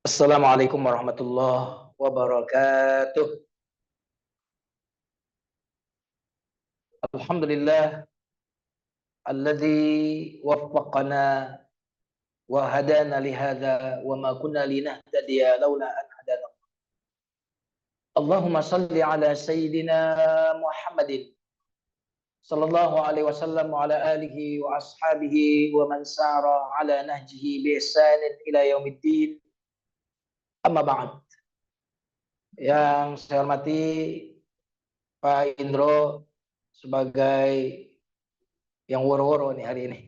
Assalamualaikum warahmatullahi wabarakatuh. Alhamdulillah alladzi waffaqana wa hadana li hadza wa ma kunna linahtadiya laula an hadana. Allahumma salli ala sayyidina Muhammadin sallallahu alaihi wasallam wa ala alihi wa ashabihi wa man sara ala nahjihi bi ihsanin ila yaumiddin. Amma ba'd. Yang saya hormati Pak Indro sebagai yang woro-woro nih hari ini.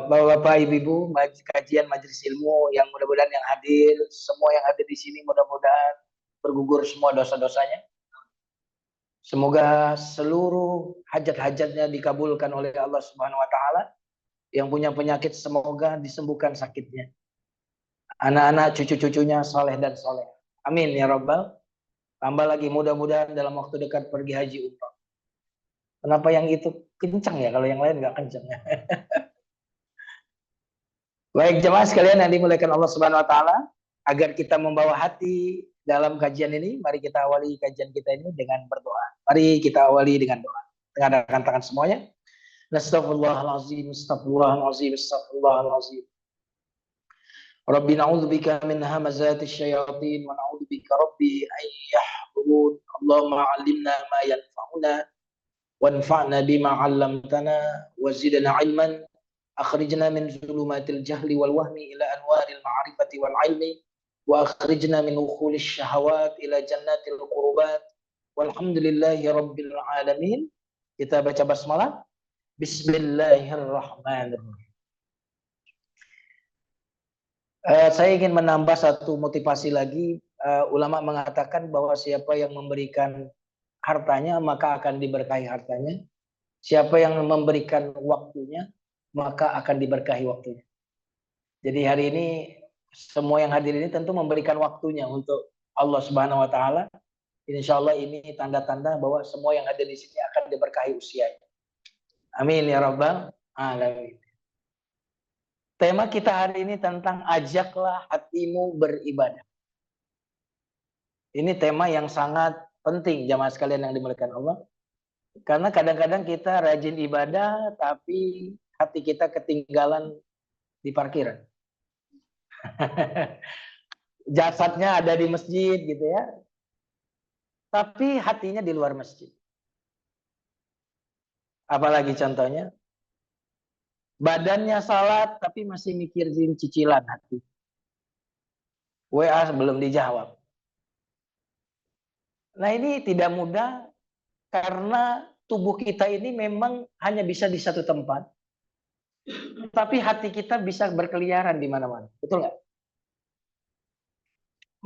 Bapak-bapak, ibu-ibu, kajian majelis ilmu yang mudah-mudahan yang hadir, semua yang hadir di sini mudah-mudahan bergugur semua dosa-dosanya. Semoga seluruh hajat-hajatnya dikabulkan oleh Allah Subhanahu wa taala. Yang punya penyakit semoga disembuhkan sakitnya. Anak-anak, cucu-cucunya soleh dan soleh. Amin ya rabbal. Tambah lagi mudah-mudahan dalam waktu dekat pergi haji umrah. Kenapa yang itu kencang ya, kalau yang lain nggak kencang ya? Baik jemaah sekalian yang dimuliakan Allah Subhanahu wa taala, agar kita membawa hati dalam kajian ini, mari kita awali kajian kita ini dengan berdoa. Mari kita awali dengan doa. Tengahkan tangan semuanya. Astaghfirullahalazim, astaghfirullahalazim, astaghfirullahalazim. Rabbi na'udzubika min hamazatis syayatin wa na'udzubika rabbi an yahdurun. Allahumma 'allimna ma yanfa'una wanfa'na bima 'allamtana wa zidna 'ilman. Akhrijna min zulumatil jahli wal wahmi ila anwaril ma'rifati wal ilmi wa akhrijna min ukhulish syahawat ila jannatil qurubat walhamdulillahi rabbil alamin. Kita baca basmalah. Bismillahirrahmanirrahim. Saya ingin menambah satu motivasi lagi. Ulama mengatakan bahwa siapa yang memberikan hartanya maka akan diberkahi hartanya. Siapa yang memberikan waktunya maka akan diberkahi waktunya. Jadi hari ini semua yang hadir ini tentu memberikan waktunya untuk Allah Subhanahu wa taala. Insya Allah ini tanda-tanda bahwa semua yang hadir di sini akan diberkahi usianya. Amin ya rabbal alamin. Tema kita hari ini tentang ajaklah hatimu beribadah. Ini tema yang sangat penting jamaah sekalian yang dimuliakan Allah. Karena kadang-kadang kita rajin ibadah tapi hati kita ketinggalan di parkiran. Jasadnya ada di masjid gitu ya. Tapi hatinya di luar masjid. Apalagi contohnya? Badannya salat tapi masih mikirin cicilan hati. WA belum dijawab. Nah ini tidak mudah karena tubuh kita ini memang hanya bisa di satu tempat. Tapi hati kita bisa berkeliaran di mana-mana. Betul nggak?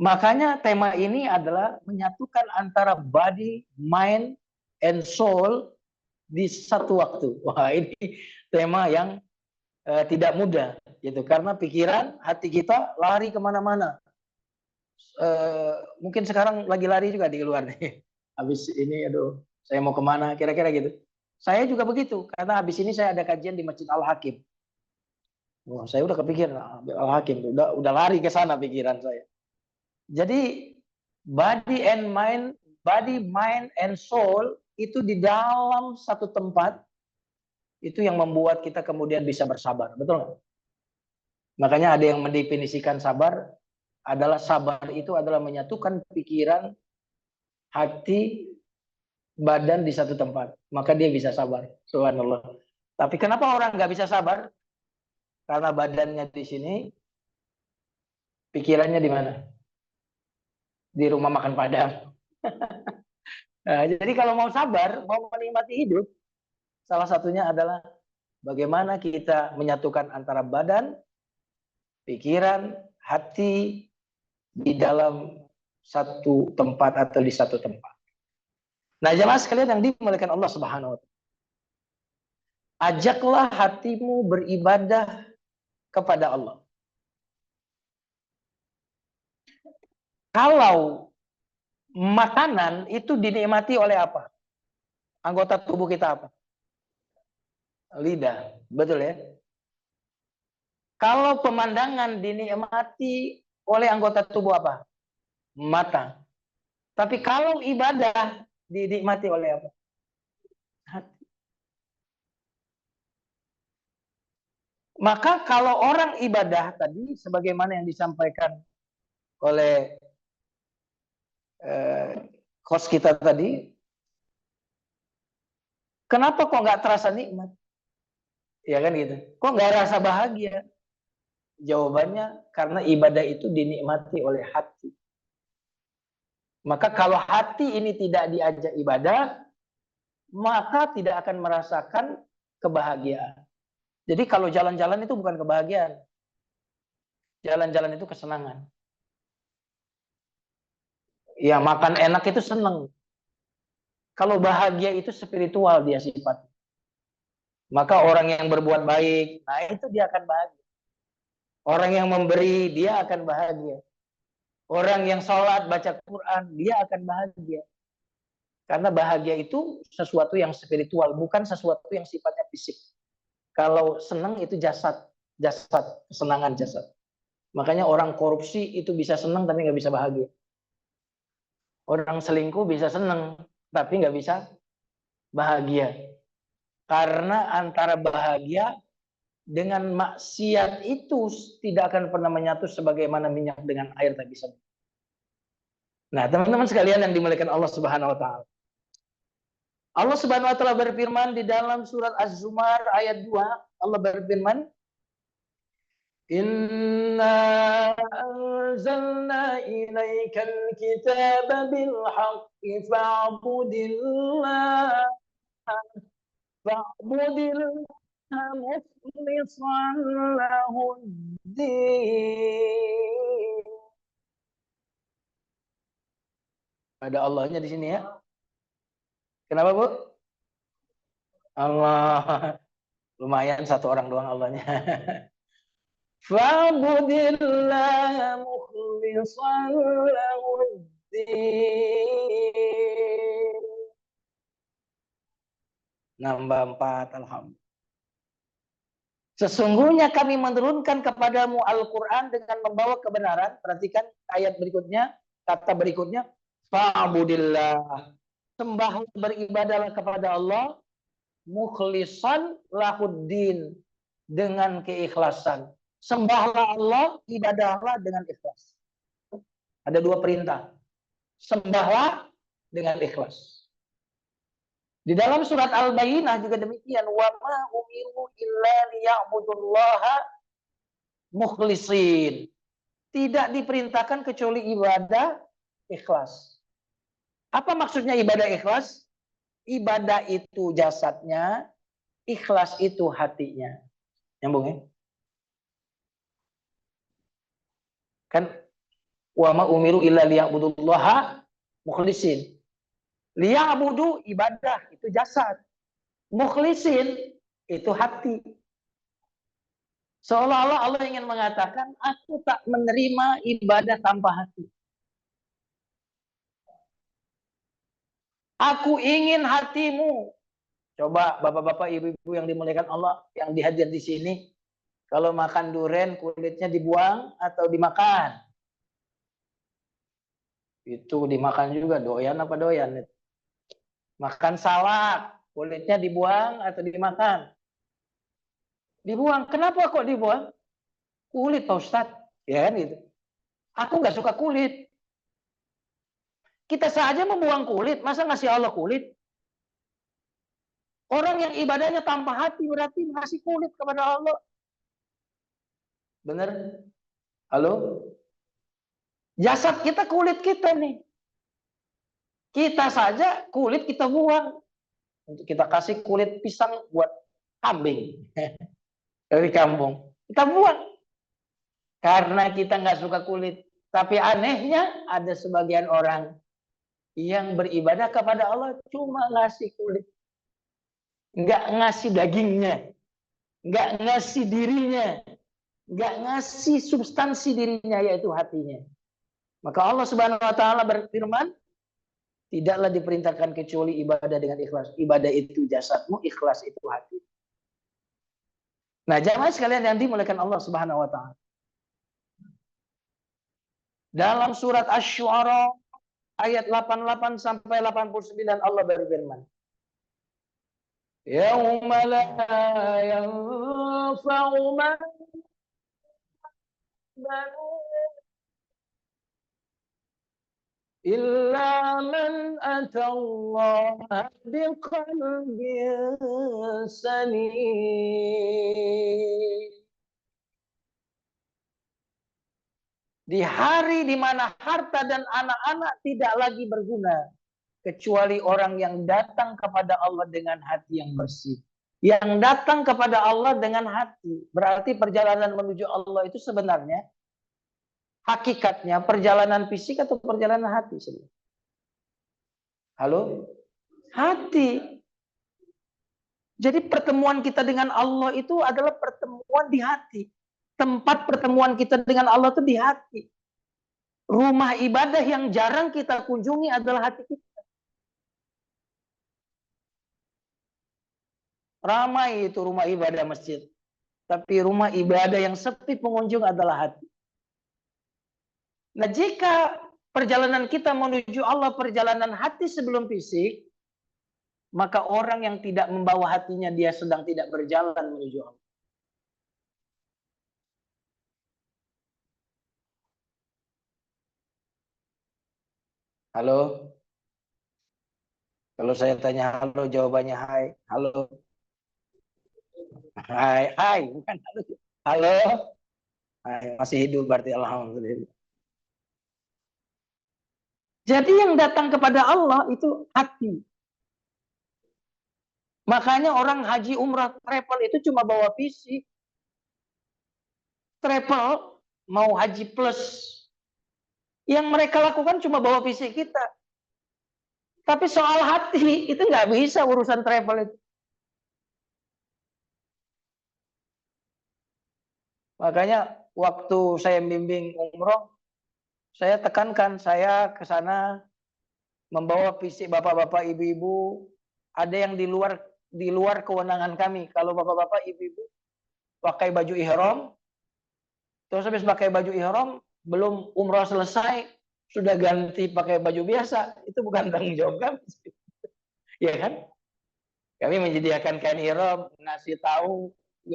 Makanya tema ini adalah menyatukan antara body, mind, and soul di satu waktu. Wah ini tema yang tidak mudah, gitu. Karena pikiran, hati kita lari kemana-mana. Mungkin sekarang lagi lari juga di luar nih. Habis ini, aduh, saya mau kemana? Kira-kira gitu. Saya juga begitu, karena habis ini saya ada kajian di Masjid Al-Hakim. Wah, saya udah kepikiran Al-Hakim, udah lari ke sana pikiran saya. Jadi body, mind and soul itu di dalam satu tempat itu yang membuat kita kemudian bisa bersabar, betul nggak? Makanya ada yang mendefinisikan sabar itu adalah menyatukan pikiran, hati, badan di satu tempat. Maka dia bisa sabar. Subhanallah. Tapi kenapa orang nggak bisa sabar? Karena badannya di sini, pikirannya di mana? Di rumah makan Padang. Nah, jadi kalau mau sabar, mau menikmati hidup, salah satunya adalah bagaimana kita menyatukan antara badan, pikiran, hati di dalam satu tempat atau di satu tempat. Nah, jemaah sekalian yang dimuliakan Allah Subhanahu wa taala. Ajaklah hatimu beribadah kepada Allah. Kalau makanan itu dinikmati oleh apa? Anggota tubuh kita apa? Lidah, betul ya? Kalau pemandangan dinikmati oleh anggota tubuh apa? Mata. Tapi kalau ibadah dinikmati oleh apa? Hati. Maka kalau orang ibadah tadi, sebagaimana yang disampaikan oleh host kita tadi, kenapa kok nggak terasa nikmat? Ya kan gitu. Kok nggak rasa bahagia? Jawabannya karena ibadah itu dinikmati oleh hati. Maka kalau hati ini tidak diajak ibadah, maka tidak akan merasakan kebahagiaan. Jadi kalau jalan-jalan itu bukan kebahagiaan. Jalan-jalan itu kesenangan. Ya, makan enak itu senang. Kalau bahagia itu spiritual dia sifat. Maka orang yang berbuat baik, nah itu dia akan bahagia. Orang yang memberi, dia akan bahagia. Orang yang sholat, baca Quran, dia akan bahagia. Karena bahagia itu sesuatu yang spiritual, bukan sesuatu yang sifatnya fisik. Kalau senang itu jasad, kesenangan jasad. Makanya orang korupsi itu bisa senang tapi nggak bisa bahagia. Orang selingkuh bisa senang tapi nggak bisa bahagia. Karena antara bahagia dengan maksiat itu tidak akan pernah menyatu sebagaimana minyak dengan air tak bisa. Nah, teman-teman sekalian yang dimuliakan Allah Subhanahu wa taala. Allah Subhanahu wa taala berfirman di dalam surat Az-Zumar ayat 2, Allah berfirman, "Inna anzalna ilaikal kitaba bil haqqi fa'budillah mukhlishan lahuddin." Ada Allahnya di sini ya. Kenapa, Bu? Allah. Lumayan satu orang doang Allahnya. Fa'budillah mukhlishan lahuddin. Nambah 4, alhamdulillah. Sesungguhnya kami menurunkan kepadamu Al-Quran dengan membawa kebenaran. Perhatikan ayat berikutnya, kata berikutnya. Fa'budillah. Sembahlah, beribadahlah kepada Allah. Mukhlishan lahuddin. Dengan keikhlasan. Sembahlah Allah, ibadahlah dengan ikhlas. Ada 2 perintah. Sembahlah dengan ikhlas. Di dalam surat Al-Bayyinah juga demikian. Wa ma umiru illa liya'budullaha mukhlisin. Tidak diperintahkan kecuali ibadah ikhlas. Apa maksudnya ibadah ikhlas? Ibadah itu jasadnya, ikhlas itu hatinya. Nyambung ya? Kan wa ma umiru illa liya'budullaha mukhlisin. Liya'budu ibadah itu jasad. Mukhlisin itu hati. Seolah-olah Allah ingin mengatakan, aku tak menerima ibadah tanpa hati. Aku ingin hatimu. Coba bapak-bapak, ibu-ibu yang dimuliakan Allah, yang dihadir di sini, kalau makan durian kulitnya dibuang atau dimakan? Itu dimakan juga, doyan apa doyan? Makan salak, kulitnya dibuang atau dimakan? Dibuang. Kenapa kok dibuang? Kulit, Pak Ustadz. Ya kan gitu. Aku nggak suka kulit. Kita saja membuang kulit, masa ngasih Allah kulit? Orang yang ibadahnya tanpa hati berarti ngasih kulit kepada Allah. Bener? Halo? Jasad kita kulit kita nih. Kita saja kulit kita buang. Untuk kita kasih kulit pisang buat kambing. Dari kampung. Kita buang. Karena kita nggak suka kulit. Tapi anehnya ada sebagian orang yang beribadah kepada Allah cuma ngasih kulit. Nggak ngasih dagingnya. Nggak ngasih dirinya. Nggak ngasih substansi dirinya, yaitu hatinya. Maka Allah Subhanahu wa taala berfirman, tidaklah diperintahkan kecuali ibadah dengan ikhlas. Ibadah itu jasadmu, ikhlas itu hati. Nah, jamaah sekalian yang dimuliakan Allah Subhanahu wa taala. Dalam surat Asy-Syu'ara ayat 88 sampai 89 Allah berfirman, "Yauma la yanfa'u malun illa man atallaha biqalbin salim." Di hari di mana harta dan anak-anak tidak lagi berguna, kecuali orang yang datang kepada Allah dengan hati yang bersih. Yang datang kepada Allah dengan hati. Berarti perjalanan menuju Allah itu sebenarnya, hakikatnya perjalanan fisik atau perjalanan hati sebenarnya? Halo? Hati. Jadi pertemuan kita dengan Allah itu adalah pertemuan di hati. Tempat pertemuan kita dengan Allah itu di hati. Rumah ibadah yang jarang kita kunjungi adalah hati kita. Ramai itu rumah ibadah masjid. Tapi rumah ibadah yang sepi pengunjung adalah hati. Nah, jika perjalanan kita menuju Allah perjalanan hati sebelum fisik, maka orang yang tidak membawa hatinya dia sedang tidak berjalan menuju Allah. Halo? Kalau saya tanya halo, jawabannya hai. Halo? Hai, hai, bukan halo. Halo? Hai, masih hidup berarti alhamdulillah. Jadi yang datang kepada Allah itu hati. Makanya orang haji umrah travel itu cuma bawa fisik. Travel mau haji plus. Yang mereka lakukan cuma bawa fisik kita. Tapi soal hati itu nggak bisa urusan travel itu. Makanya waktu saya bimbing umroh, saya tekankan saya ke sana membawa fisik bapak-bapak, ibu-ibu. Ada yang di luar kewenangan kami. Kalau bapak-bapak, ibu-ibu pakai baju ihram, terus habis pakai baju ihram, belum umroh selesai, sudah ganti pakai baju biasa, itu bukan tanggung jawab kami. Ya kan? Kami menyediakan kain ihram, ngasih tahu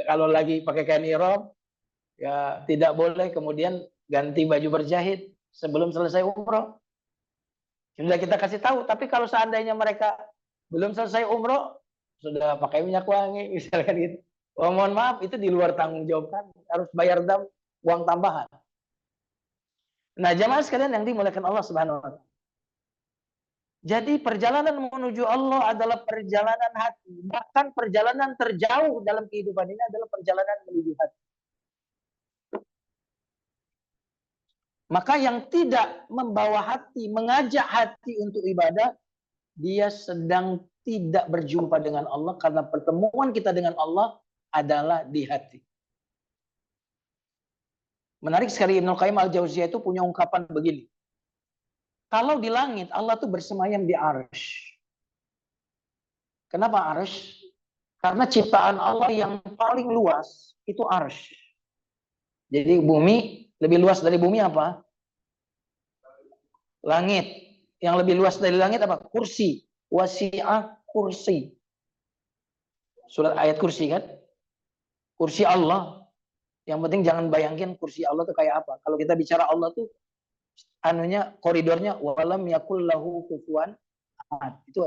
kalau lagi pakai kain ihram, ya tidak boleh kemudian ganti baju berjahit sebelum selesai umroh. Sudah kita kasih tahu, tapi kalau seandainya mereka belum selesai umroh, sudah pakai minyak wangi, misalkan gitu. Oh, mohon maaf, itu di luar tanggung jawab kami. Harus bayar uang tambahan. Nah, jamaah sekalian yang dimuliakan Allah Subhanahu wa taala. Jadi perjalanan menuju Allah adalah perjalanan hati. Bahkan perjalanan terjauh dalam kehidupan ini adalah perjalanan menuju hati. Maka yang tidak membawa hati, mengajak hati untuk ibadah, dia sedang tidak berjumpa dengan Allah karena pertemuan kita dengan Allah adalah di hati. Menarik sekali, Ibnu Qayyim al-Jauziyah itu punya ungkapan begini. Kalau di langit, Allah tuh bersemayam di arsy. Kenapa arsy? Karena ciptaan Allah yang paling luas itu arsy. Jadi bumi, lebih luas dari bumi apa? Langit. Yang lebih luas dari langit apa? Kursi. Wasi'ah kursi. Surat ayat kursi kan? Kursi Allah. Yang penting jangan bayangin kursi Allah itu kayak apa. Kalau kita bicara Allah tuh anunya koridornya walam yakul lahu kufuwan ahad. Itu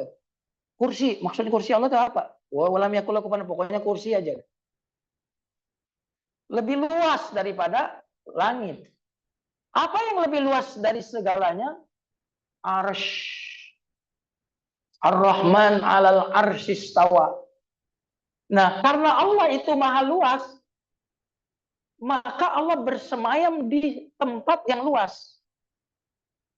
kursi. Maksudnya kursi Allah itu apa? Walam yakul lahu kufuwan, pokoknya kursi aja. Lebih luas daripada langit. Apa yang lebih luas dari segalanya? Arsy. Ar-Rahman 'alal arsy istawa. Nah, karena Allah itu maha luas, maka Allah bersemayam di tempat yang luas.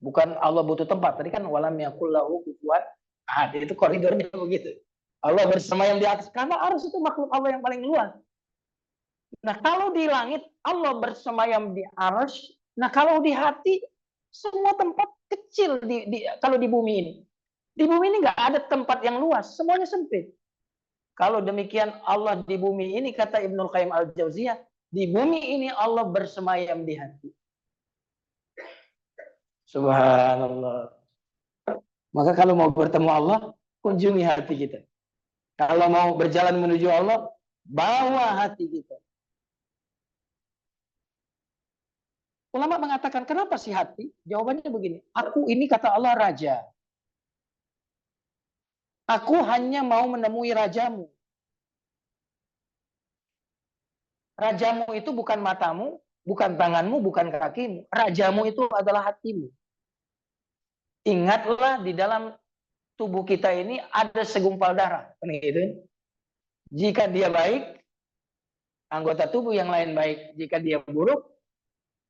Bukan Allah butuh tempat. Tadi kan walam yakul lahu kufuwan ahad. Itu koridornya begitu. Allah bersemayam di atas karena arsy itu makhluk Allah yang paling luas. Nah, kalau di langit Allah bersemayam di arsy, nah kalau di hati semua tempat kecil kalau di bumi ini. Di bumi ini nggak ada tempat yang luas, semuanya sempit. Kalau demikian Allah di bumi ini, kata Ibnul Qayyim Al-Jauziyah, di bumi ini Allah bersemayam di hati. Subhanallah. Maka kalau mau bertemu Allah, kunjungi hati kita. Kalau mau berjalan menuju Allah, bawa hati kita. Ulama mengatakan, kenapa sih hati? Jawabannya begini, aku ini kata Allah raja. Aku hanya mau menemui rajamu. Rajamu itu bukan matamu, bukan tanganmu, bukan kakimu. Rajamu itu adalah hatimu. Ingatlah di dalam tubuh kita ini ada segumpal darah. Gitu. Jika dia baik, anggota tubuh yang lain baik. Jika dia buruk,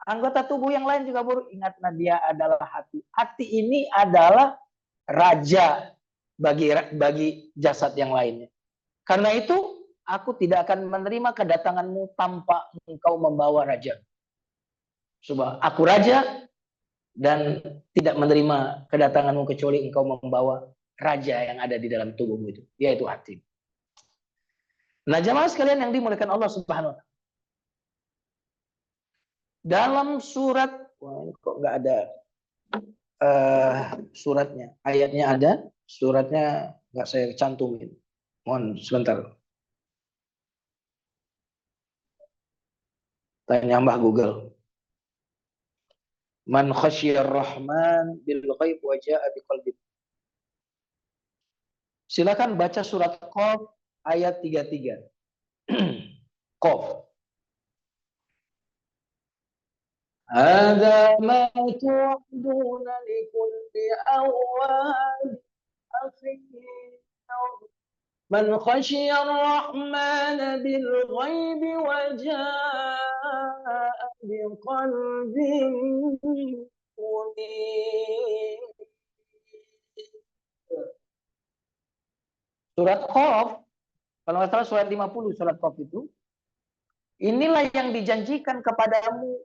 anggota tubuh yang lain juga buruk. Ingatlah dia adalah hati. Hati ini adalah raja bagi jasad yang lainnya. Karena itu, aku tidak akan menerima kedatanganmu tanpa engkau membawa raja. Coba, aku raja dan tidak menerima kedatanganmu kecuali engkau membawa raja yang ada di dalam tubuhmu itu, yaitu hati. Nah, jamaah sekalian yang dimuliakan Allah Subhanahu wa taala. Dalam surat, wah ini kok nggak ada suratnya, ayatnya ada, suratnya nggak saya cantumin. Mohon sebentar. Tanya Mbah Google. Man khasyiyar rahman bil ghaib wa jaa biqalbin. Silakan baca surat Qaf ayat 33. Qaf. Hadza ma tu'aduna likulli awwab akhir. Man khasyiyar rahman bil ghaib wa jaa biqalbin munib. Surat Qaf, kalau nggak salah surat 50 surat Qaf itu, inilah yang dijanjikan kepadamu,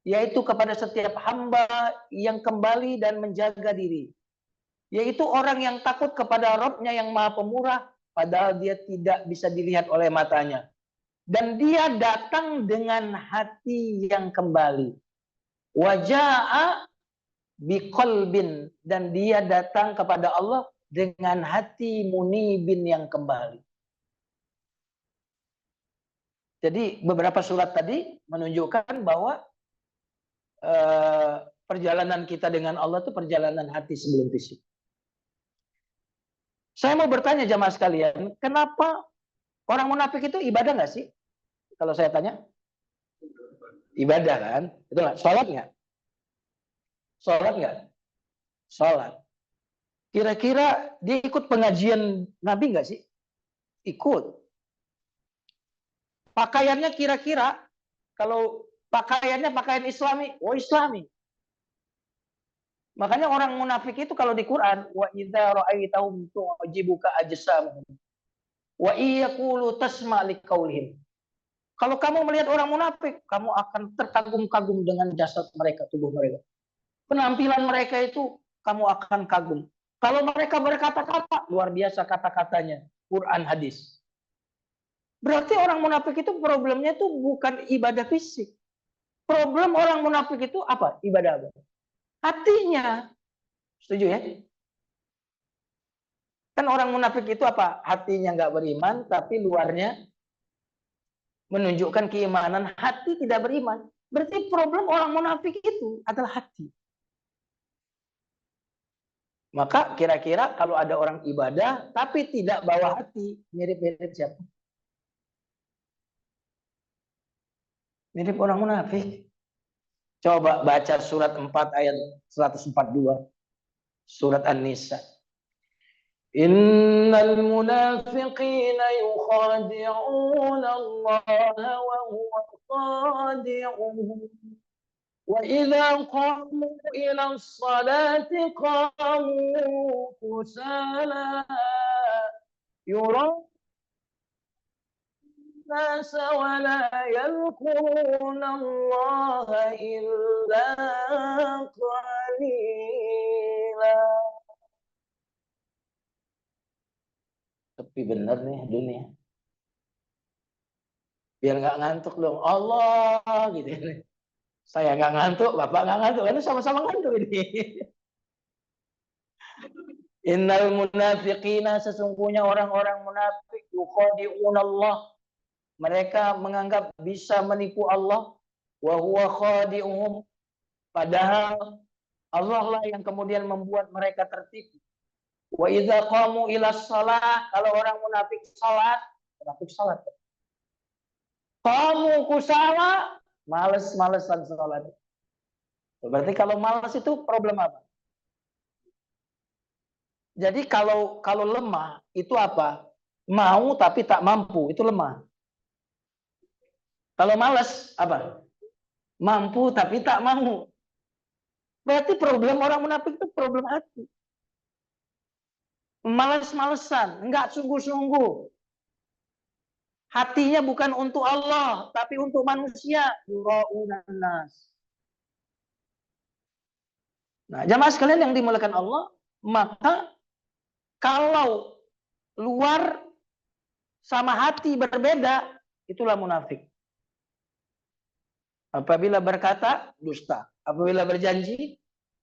yaitu kepada setiap hamba yang kembali dan menjaga diri. Yaitu orang yang takut kepada Rabb-Nya yang Maha Pemurah, padahal dia tidak bisa dilihat oleh matanya. Dan dia datang dengan hati yang kembali. Waja'a biqalbin, dan dia datang kepada Allah dengan hati munibin yang kembali. Jadi beberapa surat tadi menunjukkan bahwa perjalanan kita dengan Allah itu perjalanan hati sebelum fisik. Saya mau bertanya jamaah sekalian, kenapa orang munafik itu ibadah nggak sih? Kalau saya tanya, ibadah kan? Betul nggak? Sholat nggak? Sholat nggak? Sholat. Kira-kira dia ikut pengajian Nabi nggak sih? Ikut. Pakaiannya kira-kira, kalau pakaiannya pakaian Islami, oh Islami. Makanya orang munafik itu kalau di Quran, wa idza ra'aitahum tu'jibuka ajsamuhum wa iyaqulu tasma' liqaulihim. Kalau kamu melihat orang munafik, kamu akan terkagum-kagum dengan jasad mereka, tubuh mereka. Penampilan mereka itu kamu akan kagum. Kalau mereka berkata-kata, luar biasa kata-katanya, Quran hadis. Berarti orang munafik itu problemnya itu bukan ibadah fisik. Problem orang munafik itu apa? Ibadah apa? Hatinya. Setuju ya? Kan orang munafik itu apa? Hatinya nggak beriman, tapi luarnya menunjukkan keimanan. Hati tidak beriman. Berarti problem orang munafik itu adalah hati. Maka kira-kira kalau ada orang ibadah, tapi tidak bawa hati, mirip-mirip siapa? Mirip orang munafik. Coba baca surat 4 ayat 142. Surat An-Nisa. Innal munafiqina yukhadi'una Allah wa huwa khadi'uhum. Wa idza qamu ila as-salati qamu kusala yura'una الناس ولا يذكرون الله إلا قليلا. Sepi bener nih dunia. Biar nggak ngantuk dong. Allah gitu. Saya nggak ngantuk, Bapak nggak ngantuk. Karena sama-sama ngantuk ini. Innal munafiqina, sesungguhnya orang-orang munafik, yukhadi'un Allah. Mereka menganggap bisa menipu Allah. Wa huwa khadi'uhum. Padahal Allah lah yang kemudian membuat mereka tertipu. Wa idza qamu ila shalah, kalau orang munafik salat. Qamu kusala, males-malesan salat. Berarti kalau malas itu problem apa? Jadi kalau lemah itu apa? Mau tapi tak mampu, itu lemah. Kalau malas apa? Mampu tapi tak mau. Berarti problem orang munafik itu problem hati. Males-malesan, enggak sungguh-sungguh. Hatinya bukan untuk Allah, tapi untuk manusia. Yura'unan nas. Nah, jamaah sekalian yang dimuliakan Allah, maka kalau luar sama hati berbeda, itulah munafik. Apabila berkata, dusta. Apabila berjanji,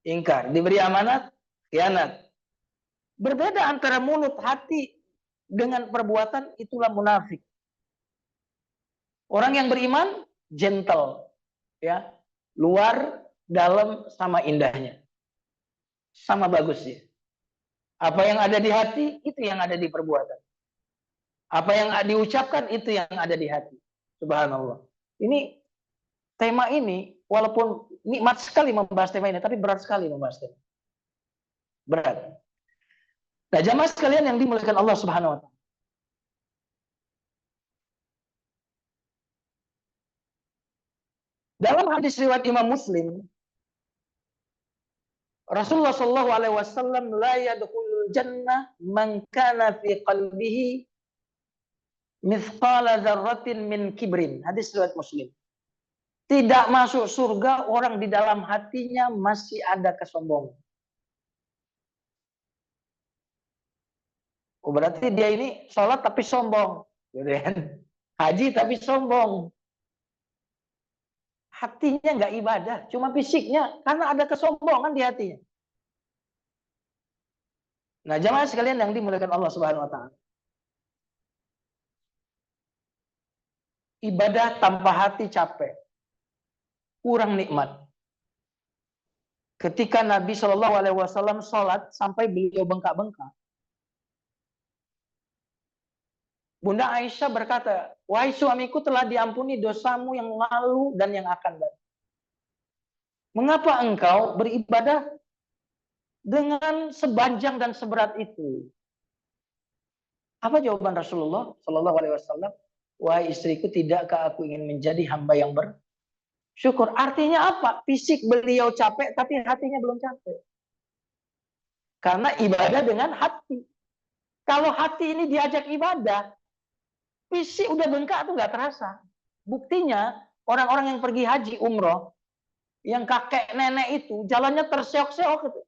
ingkar. Diberi amanat, khianat. Berbeda antara mulut, hati dengan perbuatan, itulah munafik. Orang yang beriman, gentle. Ya, luar, dalam, sama indahnya. Sama bagusnya. Apa yang ada di hati, itu yang ada di perbuatan. Apa yang diucapkan, itu yang ada di hati. Subhanallah. Ini tema ini, walaupun nikmat sekali membahas tema ini, tapi berat sekali membahas tema. Berat. Nah, jamaah sekalian yang dimuliakan Allah Subhanahu wa Ta'ala. Dalam hadis riwayat Imam Muslim, Rasulullah Shallallahu Alaihi Wasallam, la yadkhulul jannah man kana fi qalbihi mithqala dzarratin min kibrin. Hadis riwayat Muslim. Tidak masuk surga orang di dalam hatinya masih ada kesombongan. Oh, berarti dia ini sholat tapi sombong, haji tapi sombong. Hatinya nggak ibadah, cuma fisiknya karena ada kesombongan di hatinya. Nah, jamaah sekalian yang dimuliakan Allah Subhanahu wa Ta'ala. Ibadah tanpa hati capek. Kurang nikmat. Ketika Nabi Shallallahu Alaihi Wasallam sholat sampai beliau bengkak-bengkak, Bunda Aisyah berkata, wahai suamiku, telah diampuni dosamu yang lalu dan yang akan datang. Mengapa engkau beribadah dengan sebanjang dan seberat itu? Apa jawaban Rasulullah Shallallahu Alaihi Wasallam? Wahai istriku, tidakkah aku ingin menjadi hamba yang bersyukur? Artinya apa? Fisik beliau capek, tapi hatinya belum capek. Karena ibadah dengan hati. Kalau hati ini diajak ibadah, fisik udah bengkak tuh nggak terasa. Buktinya orang-orang yang pergi haji umroh, yang kakek nenek itu jalannya terseok-seok itu.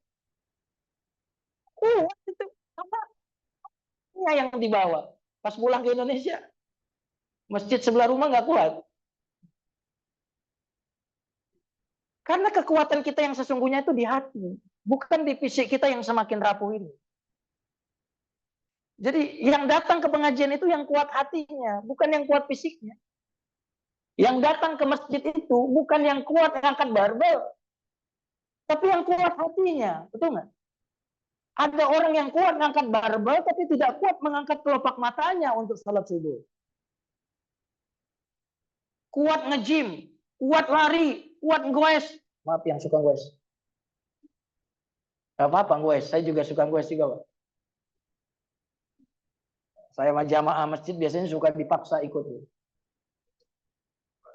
Kuat itu apa? Yang dibawa. Pas pulang ke Indonesia, masjid sebelah rumah nggak kuat. Karena kekuatan kita yang sesungguhnya itu di hati, bukan di fisik kita yang semakin rapuh ini. Jadi yang datang ke pengajian itu yang kuat hatinya, bukan yang kuat fisiknya. Yang datang ke masjid itu bukan yang kuat angkat barbel, tapi yang kuat hatinya, betul nggak? Ada orang yang kuat mengangkat barbel, tapi tidak kuat mengangkat kelopak matanya untuk salat subuh. Kuat nge-gym, kuat lari, kuat goes. Maaf yang suka goes. Gak apa-apa goes, saya juga suka goes juga, Pak. Saya sama jamaah masjid biasanya suka dipaksa ikut.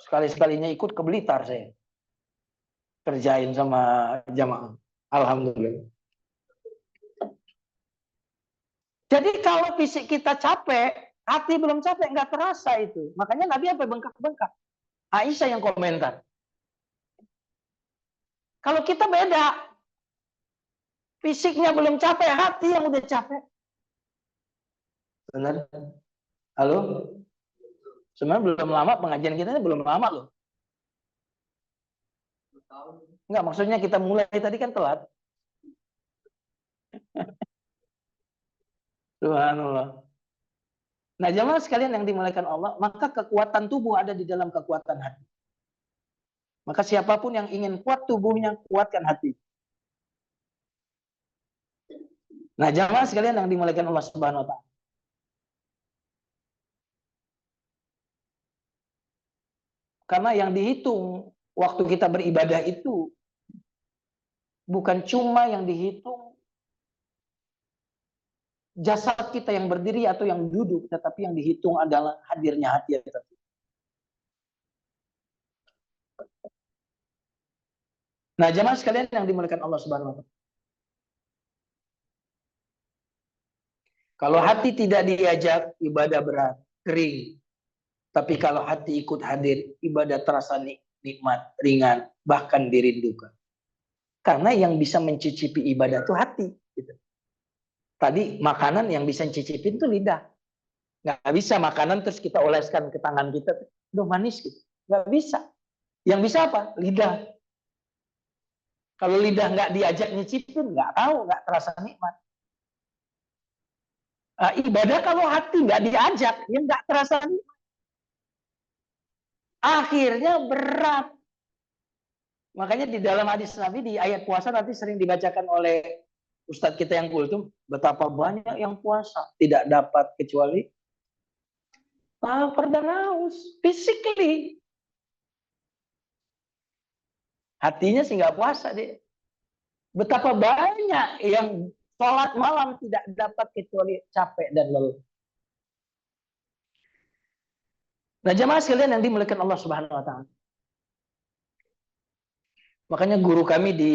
Sekali-sekalinya ikut ke Blitar saya. Kerjain sama jamaah. Alhamdulillah. Jadi kalau fisik kita capek, hati belum capek, nggak terasa itu. Makanya Nabi apa bengkak-bengkak. Aisyah yang komentar. Kalau kita beda. Fisiknya belum capek, hati yang udah capek. Benar? Halo? Sebenarnya belum lama, pengajian kita ini belum lama loh. Enggak, maksudnya kita mulai tadi kan telat. Subhanallah. Nah, jemaah sekalian yang dimuliakan Allah, maka kekuatan tubuh ada di dalam kekuatan hati. Maka siapapun yang ingin kuat tubuhnya, kuatkan hati. Nah, jemaah sekalian yang dimuliakan Allah Subhanahu wa taala. Karena yang dihitung waktu kita beribadah itu bukan cuma yang dihitung jasad kita yang berdiri atau yang duduk, tetapi yang dihitung adalah hadirnya hati kita. Nah, jemaah sekalian yang dimuliakan Allah Subhanahu wa taala. Kalau hati tidak diajak, ibadah berat, kering. Tapi kalau hati ikut hadir, ibadah terasa nikmat, ringan, bahkan dirindukan. Karena yang bisa mencicipi ibadah itu hati. Gitu. Tadi makanan yang bisa mencicipin itu lidah. Nggak bisa makanan terus kita oleskan ke tangan kita, udah manis gitu. Nggak bisa. Yang bisa apa? Lidah. Kalau lidah nggak diajak nyicipin, nggak tahu, nggak terasa nikmat. Ibadah kalau hati nggak diajak, ya nggak terasa nikmat. Akhirnya berat. Makanya di dalam hadis Nabi di ayat puasa nanti sering dibacakan oleh Ustadz kita yang kultum, betapa banyak yang puasa tidak dapat kecuali lapar dan haus, physically. Hatinya sih nggak puasa deh. Betapa banyak yang sholat malam tidak dapat kecuali capek dan lelah. Nah, jemaah sekalian yang dimuliakan Allah Subhanahu wa taala. Makanya guru kami di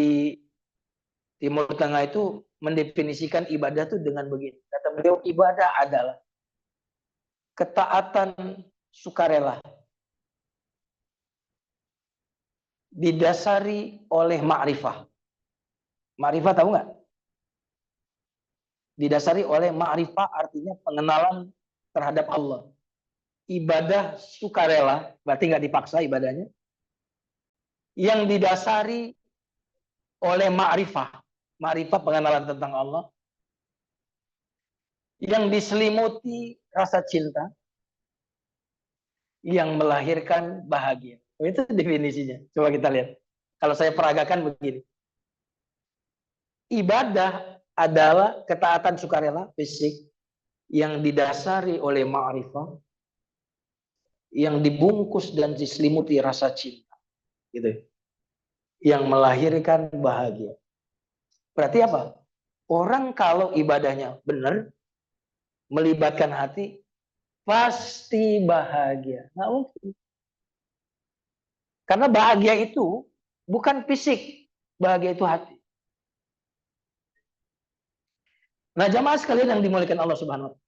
Timur Tengah itu mendefinisikan ibadah itu dengan begini. Kata beliau, ibadah adalah ketaatan sukarela didasari oleh ma'rifah. Ma'rifah tahu nggak? Didasari oleh ma'rifah artinya pengenalan terhadap Allah. Ibadah sukarela, berarti nggak dipaksa ibadahnya. Yang didasari oleh ma'rifah. Ma'rifah pengenalan tentang Allah. Yang diselimuti rasa cinta. Yang melahirkan bahagia. Itu definisinya. Coba kita lihat. Kalau saya peragakan begini. Ibadah adalah ketaatan sukarela fisik yang didasari oleh ma'rifah, yang dibungkus dan diselimuti rasa cinta, gitu. Yang melahirkan bahagia. Berarti apa? Orang kalau ibadahnya benar, melibatkan hati, pasti bahagia. Nggak mungkin. Karena bahagia itu bukan fisik, bahagia itu hati. Nah, jamaah sekalian yang dimuliakan Allah Subhanahu wa taala.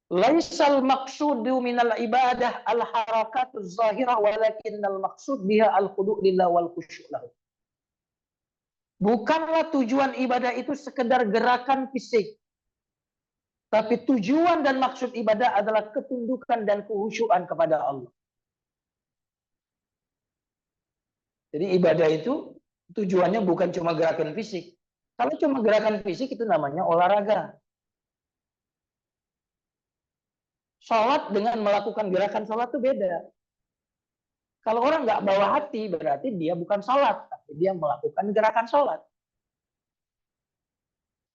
Laisal maqsudu minal ibadah al harakatuz zahirah walakinnal maqsud biha al khudu' lillah wal khusyuk lahu. Bukanlah tujuan ibadah itu sekedar gerakan fisik. Tapi tujuan dan maksud ibadah adalah ketundukan dan kehusyuan kepada Allah. Jadi ibadah itu tujuannya bukan cuma gerakan fisik. Kalau cuma gerakan fisik itu namanya olahraga. Sholat dengan melakukan gerakan sholat itu beda. Kalau orang nggak bawa hati, berarti dia bukan sholat, tapi dia melakukan gerakan sholat.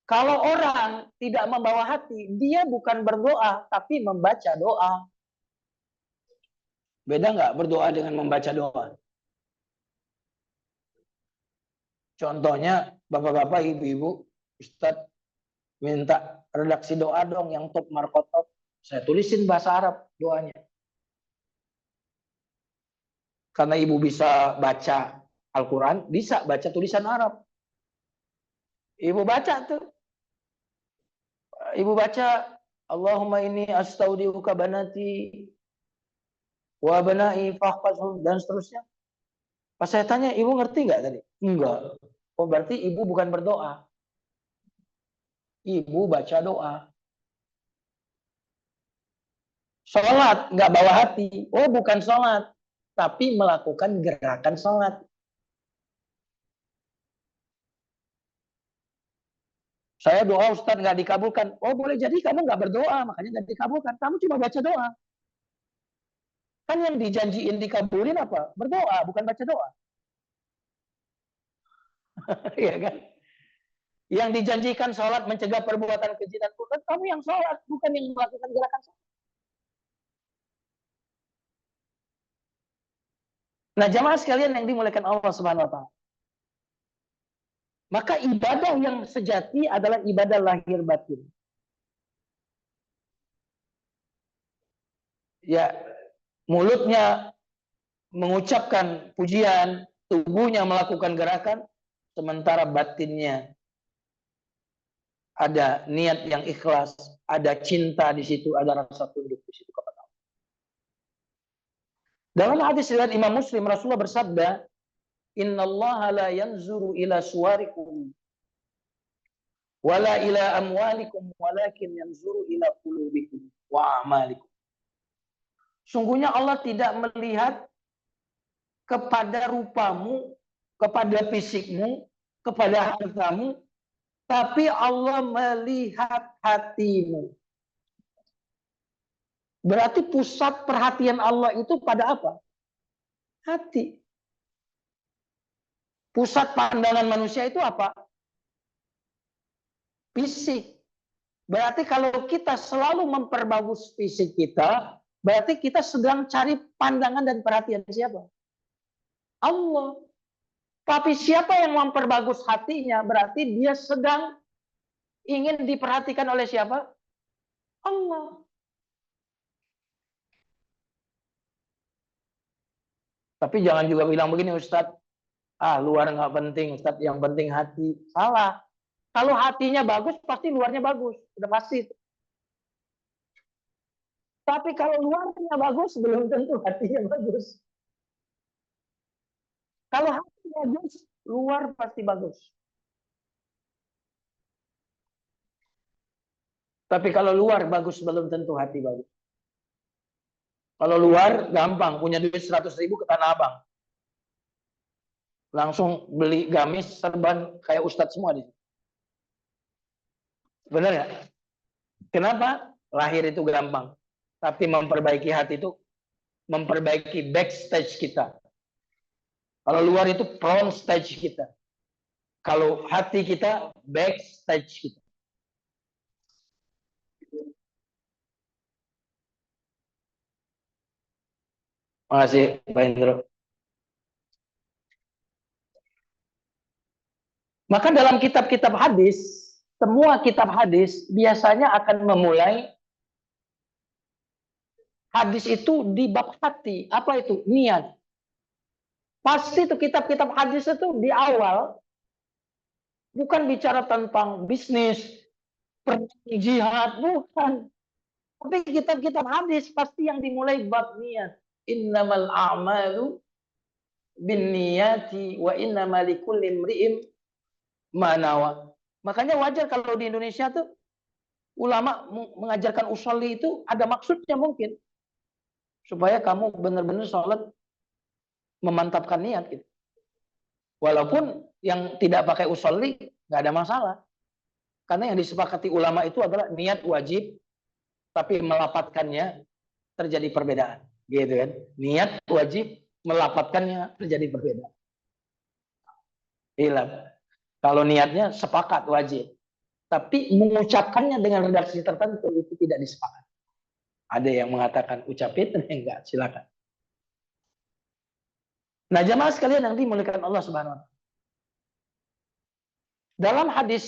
Kalau orang tidak membawa hati, dia bukan berdoa, tapi membaca doa. Beda nggak berdoa dengan membaca doa? Contohnya, bapak-bapak, ibu-ibu, Ustadz minta redaksi doa dong yang top markotop. Saya tulisin bahasa Arab doanya. Karena ibu bisa baca Al-Quran, bisa baca tulisan Arab. Ibu baca tuh. Ibu baca, Allahumma inni astaudiuka banati wa banai fahfazhum dan seterusnya. Pas saya tanya, ibu ngerti nggak tadi? Enggak. Oh berarti ibu bukan berdoa. Ibu baca doa. Sholat, nggak bawa hati. Oh bukan sholat. Tapi melakukan gerakan sholat. Saya doa Ustadz nggak dikabulkan. Oh boleh jadi kamu nggak berdoa, makanya nggak dikabulkan. Kamu cuma baca doa. Kan yang dijanjiin dikabulin apa? Berdoa, bukan baca doa. Iya kan? Yang dijanjikan sholat mencegah perbuatan keji dan murtad, kamu yang sholat, bukan yang melakukan gerakan sholat. Nah jamaah sekalian yang dimuliakan Allah Subhanahu Wa Taala. Maka ibadah yang sejati adalah ibadah lahir batin. Ya, mulutnya mengucapkan pujian, tubuhnya melakukan gerakan, sementara batinnya ada niat yang ikhlas, ada cinta di situ, ada rasa tunduk di situ kepada Allah. Dalam hadis riwayat Imam Muslim, Rasulullah bersabda, "Innallaha la yanzuru ila suwarikum wala ila amwalikum walakin yanzuru ila qulubikum wa a'malikum." Sungguhnya Allah tidak melihat kepada rupamu, kepada fisikmu, kepada hartamu, tapi Allah melihat hatimu. Berarti pusat perhatian Allah itu pada apa? Hati. Pusat pandangan manusia itu apa? Fisik. Berarti kalau kita selalu memperbagus fisik kita, berarti kita sedang cari pandangan dan perhatian siapa? Allah. Tapi siapa yang memperbagus hatinya, berarti dia sedang ingin diperhatikan oleh siapa? Allah. Tapi jangan juga bilang begini, Ustadz, luar nggak penting, Ustadz, yang penting hati. Salah. Kalau hatinya bagus, pasti luarnya bagus. Udah pasti. Tapi kalau luarnya bagus, belum tentu hatinya bagus. Kalau hati bagus, luar pasti bagus. Tapi kalau luar bagus, belum tentu hati bagus. Kalau luar, gampang. Punya duit 100.000 ke Tanah Abang. Langsung beli gamis, serban, kayak Ustadz semua. Benar nggak? Kenapa? Lahir itu gampang. Tapi memperbaiki hati itu, memperbaiki backstage kita. Kalau luar itu front stage kita. Kalau hati kita, backstage kita. Makasih, Pak Indro. Maka dalam kitab-kitab hadis, semua kitab hadis biasanya akan memulai hadis itu di bab hati. Apa itu? Niat. Pasti itu kitab-kitab hadis itu di awal bukan bicara tentang bisnis, perang jihad, bukan. Tapi kitab-kitab hadis pasti yang dimulai bab niat. Innamal a'malu binniyati wa innamal likulli imri'in ma nawa. Makanya wajar kalau di Indonesia tuh ulama mengajarkan usolli itu ada maksudnya mungkin. Supaya kamu benar-benar sholat memantapkan niat gitu. Walaupun yang tidak pakai usolli nggak ada masalah. Karena yang disepakati ulama itu adalah niat wajib, tapi melapatkannya terjadi perbedaan. Gitu kan. Niat wajib, melapatkannya terjadi perbedaan. Hilang. Kalau niatnya sepakat wajib. Tapi mengucapkannya dengan redaksi tertentu itu tidak disepakati. Ada yang mengatakan ucapin, enggak, silakan. Nah, jamaah sekalian yang dimuliakan Allah Subhanahu wa taala. Dalam hadis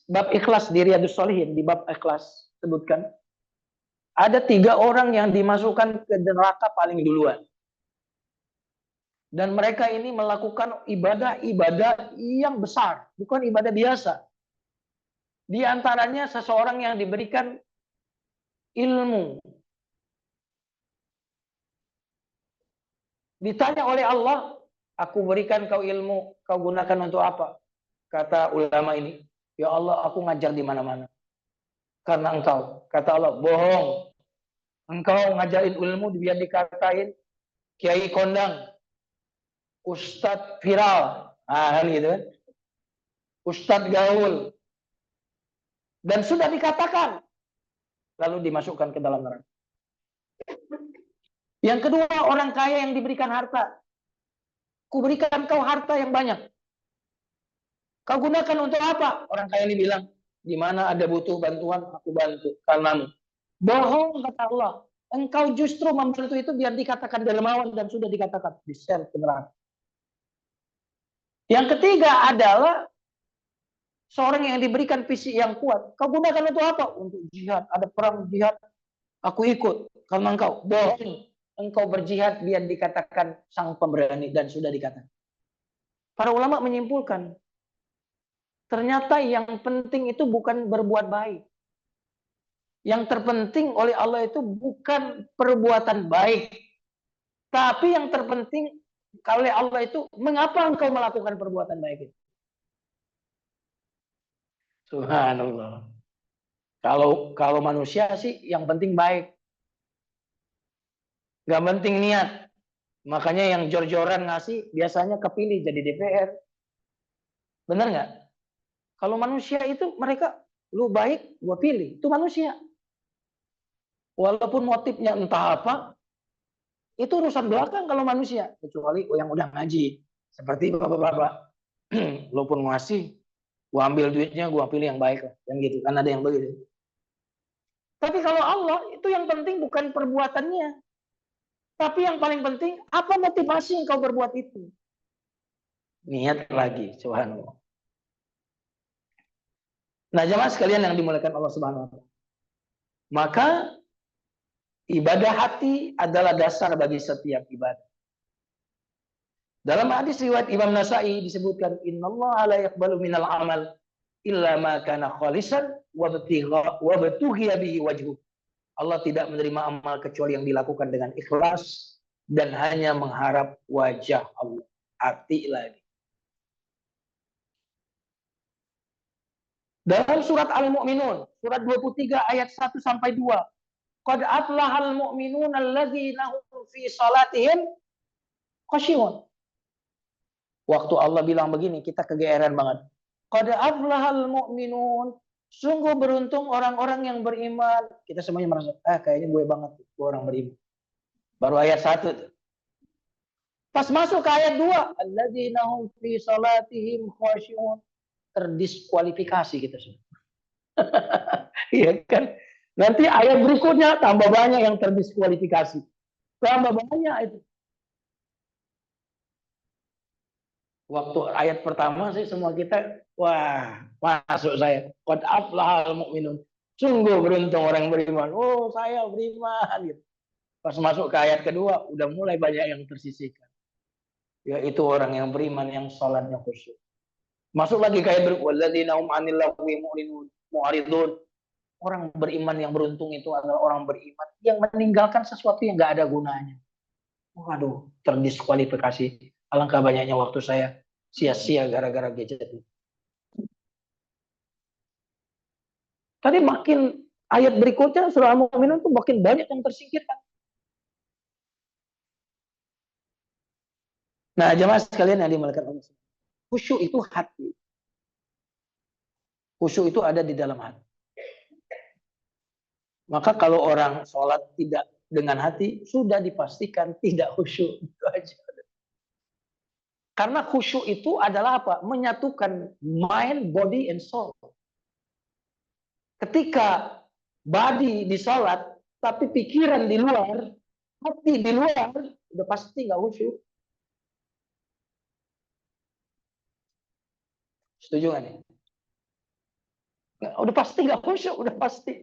bab ikhlas di Riyadhus Shalihin, di bab ikhlas sebutkan ada 3 orang yang dimasukkan ke neraka paling duluan. Dan mereka ini melakukan ibadah-ibadah yang besar, bukan ibadah biasa. Di antaranya seseorang yang diberikan ilmu. Ditanya oleh Allah, Aku berikan kau ilmu, kau gunakan untuk apa? Kata ulama ini, ya Allah, aku ngajar di mana-mana. Karena engkau. Kata Allah, bohong. Engkau ngajarin ilmu biar dikatain kiai kondang, ustadz viral. Kan gitu kan. Ustadz gaul. Dan sudah dikatakan. Lalu dimasukkan ke dalam neraka. Yang kedua, orang kaya yang diberikan harta. Kuberikan kau harta yang banyak. Kau gunakan untuk apa? Orang kaya ini bilang, di mana ada butuh bantuan, aku bantu. Karenamu. Bohong, kata Allah. Engkau justru membantu itu biar dikatakan dermawan dan sudah dikatakan di-share ke neraka. Yang ketiga adalah seorang yang diberikan fisik yang kuat. Kau gunakan untuk apa? Untuk jihad. Ada perang jihad. Aku ikut. Karena engkau bohong. Engkau berjihad biar dikatakan sang pemberani dan sudah dikatakan. Para ulama menyimpulkan, ternyata yang penting itu bukan berbuat baik. Yang terpenting oleh Allah itu bukan perbuatan baik. Tapi yang terpenting oleh Allah itu, mengapa engkau melakukan perbuatan baik itu? Subhanallah. Kalau manusia sih yang penting baik. Gak penting niat. Makanya yang jor-joran ngasih biasanya kepilih jadi DPR. Benar nggak? Kalau manusia itu mereka, lu baik, gua pilih. Itu manusia. Walaupun motifnya entah apa, itu urusan belakang kalau manusia. Kecuali yang udah ngaji. Seperti bapak-bapak. Lu pun ngasih, gua ambil duitnya, gua pilih yang baik. Yang gitu. Kan ada yang begitu. Tapi kalau Allah, itu yang penting bukan perbuatannya. Tapi yang paling penting, apa motivasi yang kau berbuat itu? Niat lagi, subhanallah. Nah, jemaah sekalian yang dimuliakan Allah Subhanahu wa taala. Maka ibadah hati adalah dasar bagi setiap ibadah. Dalam hadis riwayat Imam Nasai disebutkan, innallaha la yaqbalu minal amal illa ma kana khalisan wa batughiya bihi wajhu. Allah tidak menerima amal kecuali yang dilakukan dengan ikhlas dan hanya mengharap wajah Allah. Hati lagi. Dalam surat Al-Mu'minun, surat 23 ayat 1 sampai 2. Qad aflahal mu'minun alladzina hum fi salatihim khashi'un. Waktu Allah bilang begini, kita kegeeran banget. Qad aflahal mu'minun. Sungguh beruntung orang-orang yang beriman. Kita semuanya merasa, kayaknya gue banget, gue orang beriman. Baru ayat 1. Pas masuk ke ayat 2, alladzina hum fi salatihim khashi'un. Terdiskualifikasi kita semua. Iya kan? Nanti ayat berikutnya tambah banyak yang terdiskualifikasi. Tambah banyak itu. Waktu ayat pertama sih semua kita, wah, masuk saya. Qad aflahal mu'minun. Sungguh beruntung orang beriman. Oh, saya beriman gitu. Pas masuk ke ayat kedua, udah mulai banyak yang tersisihkan. Yaitu orang yang beriman yang salatnya khusyuk. Masuk lagi ke ayat berikutnya, walladzina hum 'anil lagwi mu'ridun. Orang beriman yang beruntung itu adalah orang beriman yang meninggalkan sesuatu yang gak ada gunanya. Waduh, terdiskualifikasi. Alangkah banyaknya waktu saya sia-sia gara-gara gadget itu. Tadi makin ayat berikutnya surah Al-Mu'minun itu makin banyak yang tersingkirkan. Nah, jemaah sekalian yang dimuliakan Allah. Khusyuk itu hati. Khusyuk itu ada di dalam hati. Maka kalau orang sholat tidak dengan hati, sudah dipastikan tidak khusyuk. Itu aja. Karena khusyuk itu adalah apa? Menyatukan mind, body, and soul. Ketika body di sholat, tapi pikiran di luar, hati di luar, udah pasti nggak khusyuk. Setuju nggak nih? Udah pasti nggak khusyuk, udah pasti.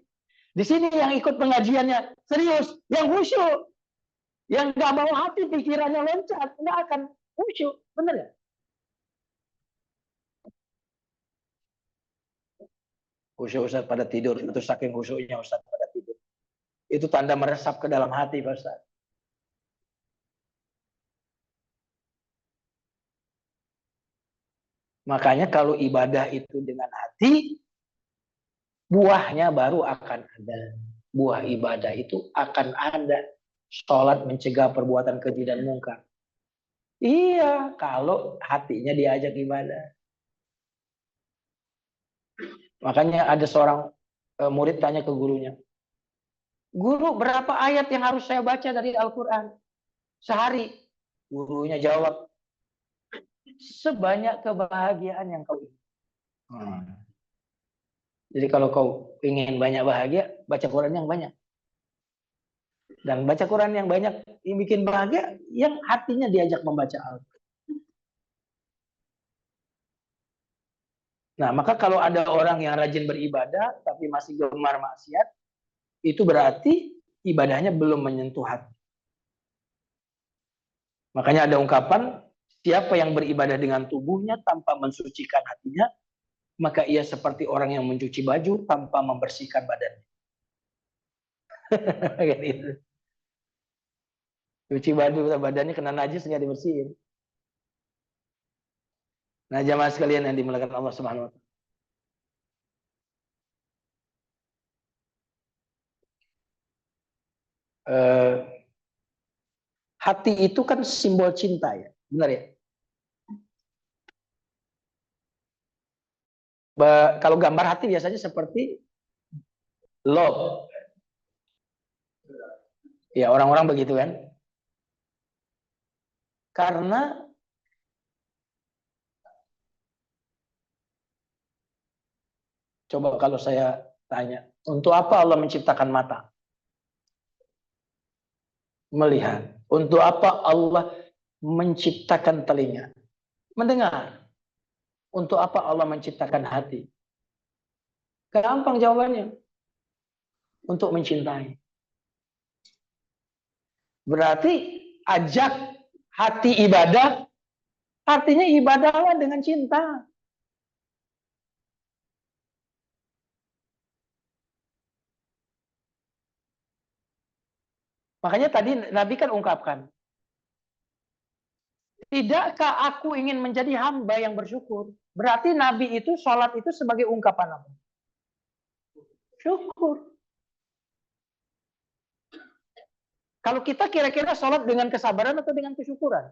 Di sini yang ikut pengajiannya serius, yang khusyuk, yang nggak bawa hati, pikirannya loncat, nggak akan khusyuk, bener ya? Khusyuk Ustaz pada tidur, itu saking khusyuknya Ustaz pada tidur. Itu tanda meresap ke dalam hati Pak Ustaz. Makanya kalau ibadah itu dengan hati, buahnya baru akan ada. Buah ibadah itu akan ada. Sholat mencegah perbuatan keji dan mungkar. Iya, kalau hatinya diajak ibadah. Makanya ada seorang murid tanya ke gurunya, guru, berapa ayat yang harus saya baca dari Al-Quran sehari? Gurunya jawab, sebanyak kebahagiaan yang kau ingin. Jadi kalau kau ingin banyak bahagia, baca Quran yang banyak. Dan baca Quran yang banyak yang bikin bahagia, yang hatinya diajak membaca Al-Quran. Nah, maka kalau ada orang yang rajin beribadah, tapi masih gemar maksiat, itu berarti ibadahnya belum menyentuh hati. Makanya ada ungkapan, siapa yang beribadah dengan tubuhnya tanpa mensucikan hatinya, maka ia seperti orang yang mencuci baju tanpa membersihkan badannya. Gitu. Cuci baju badannya kena najis nggak dibersihin. Nah, jamaah sekalian yang dimuliakan Allah Subhanahu wa taala. Hati itu kan simbol cinta ya, benar ya? Kalau gambar hati biasanya seperti love. Ya, orang-orang begitu kan? Karena coba kalau saya tanya, untuk apa Allah menciptakan mata? Melihat. Untuk apa Allah menciptakan telinga? Mendengar. Untuk apa Allah menciptakan hati? Gampang jawabannya. Untuk mencintai. Berarti ajak hati ibadah, artinya ibadahlah dengan cinta. Makanya tadi Nabi kan ungkapkan, tidakkah aku ingin menjadi hamba yang bersyukur? Berarti Nabi itu sholat itu sebagai ungkapan apa? Syukur. Kalau kita kira-kira sholat dengan kesabaran atau dengan kesyukuran?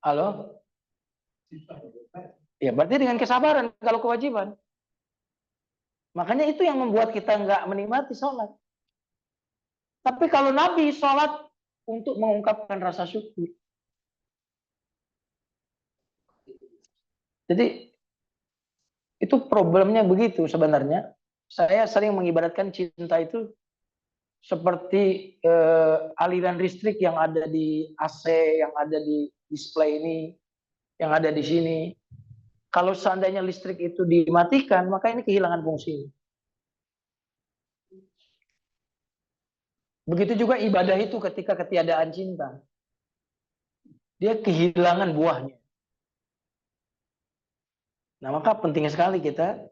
Halo? Ya berarti dengan kesabaran kalau kewajiban. Makanya itu yang membuat kita nggak menikmati sholat. Tapi kalau Nabi sholat untuk mengungkapkan rasa syukur. Jadi itu problemnya begitu sebenarnya. Saya sering mengibaratkan cinta itu seperti aliran listrik yang ada di AC, yang ada di display ini, yang ada di sini. Kalau seandainya listrik itu dimatikan, maka ini kehilangan fungsi. Begitu juga ibadah itu ketika ketiadaan cinta. Dia kehilangan buahnya. Nah, maka penting sekali kita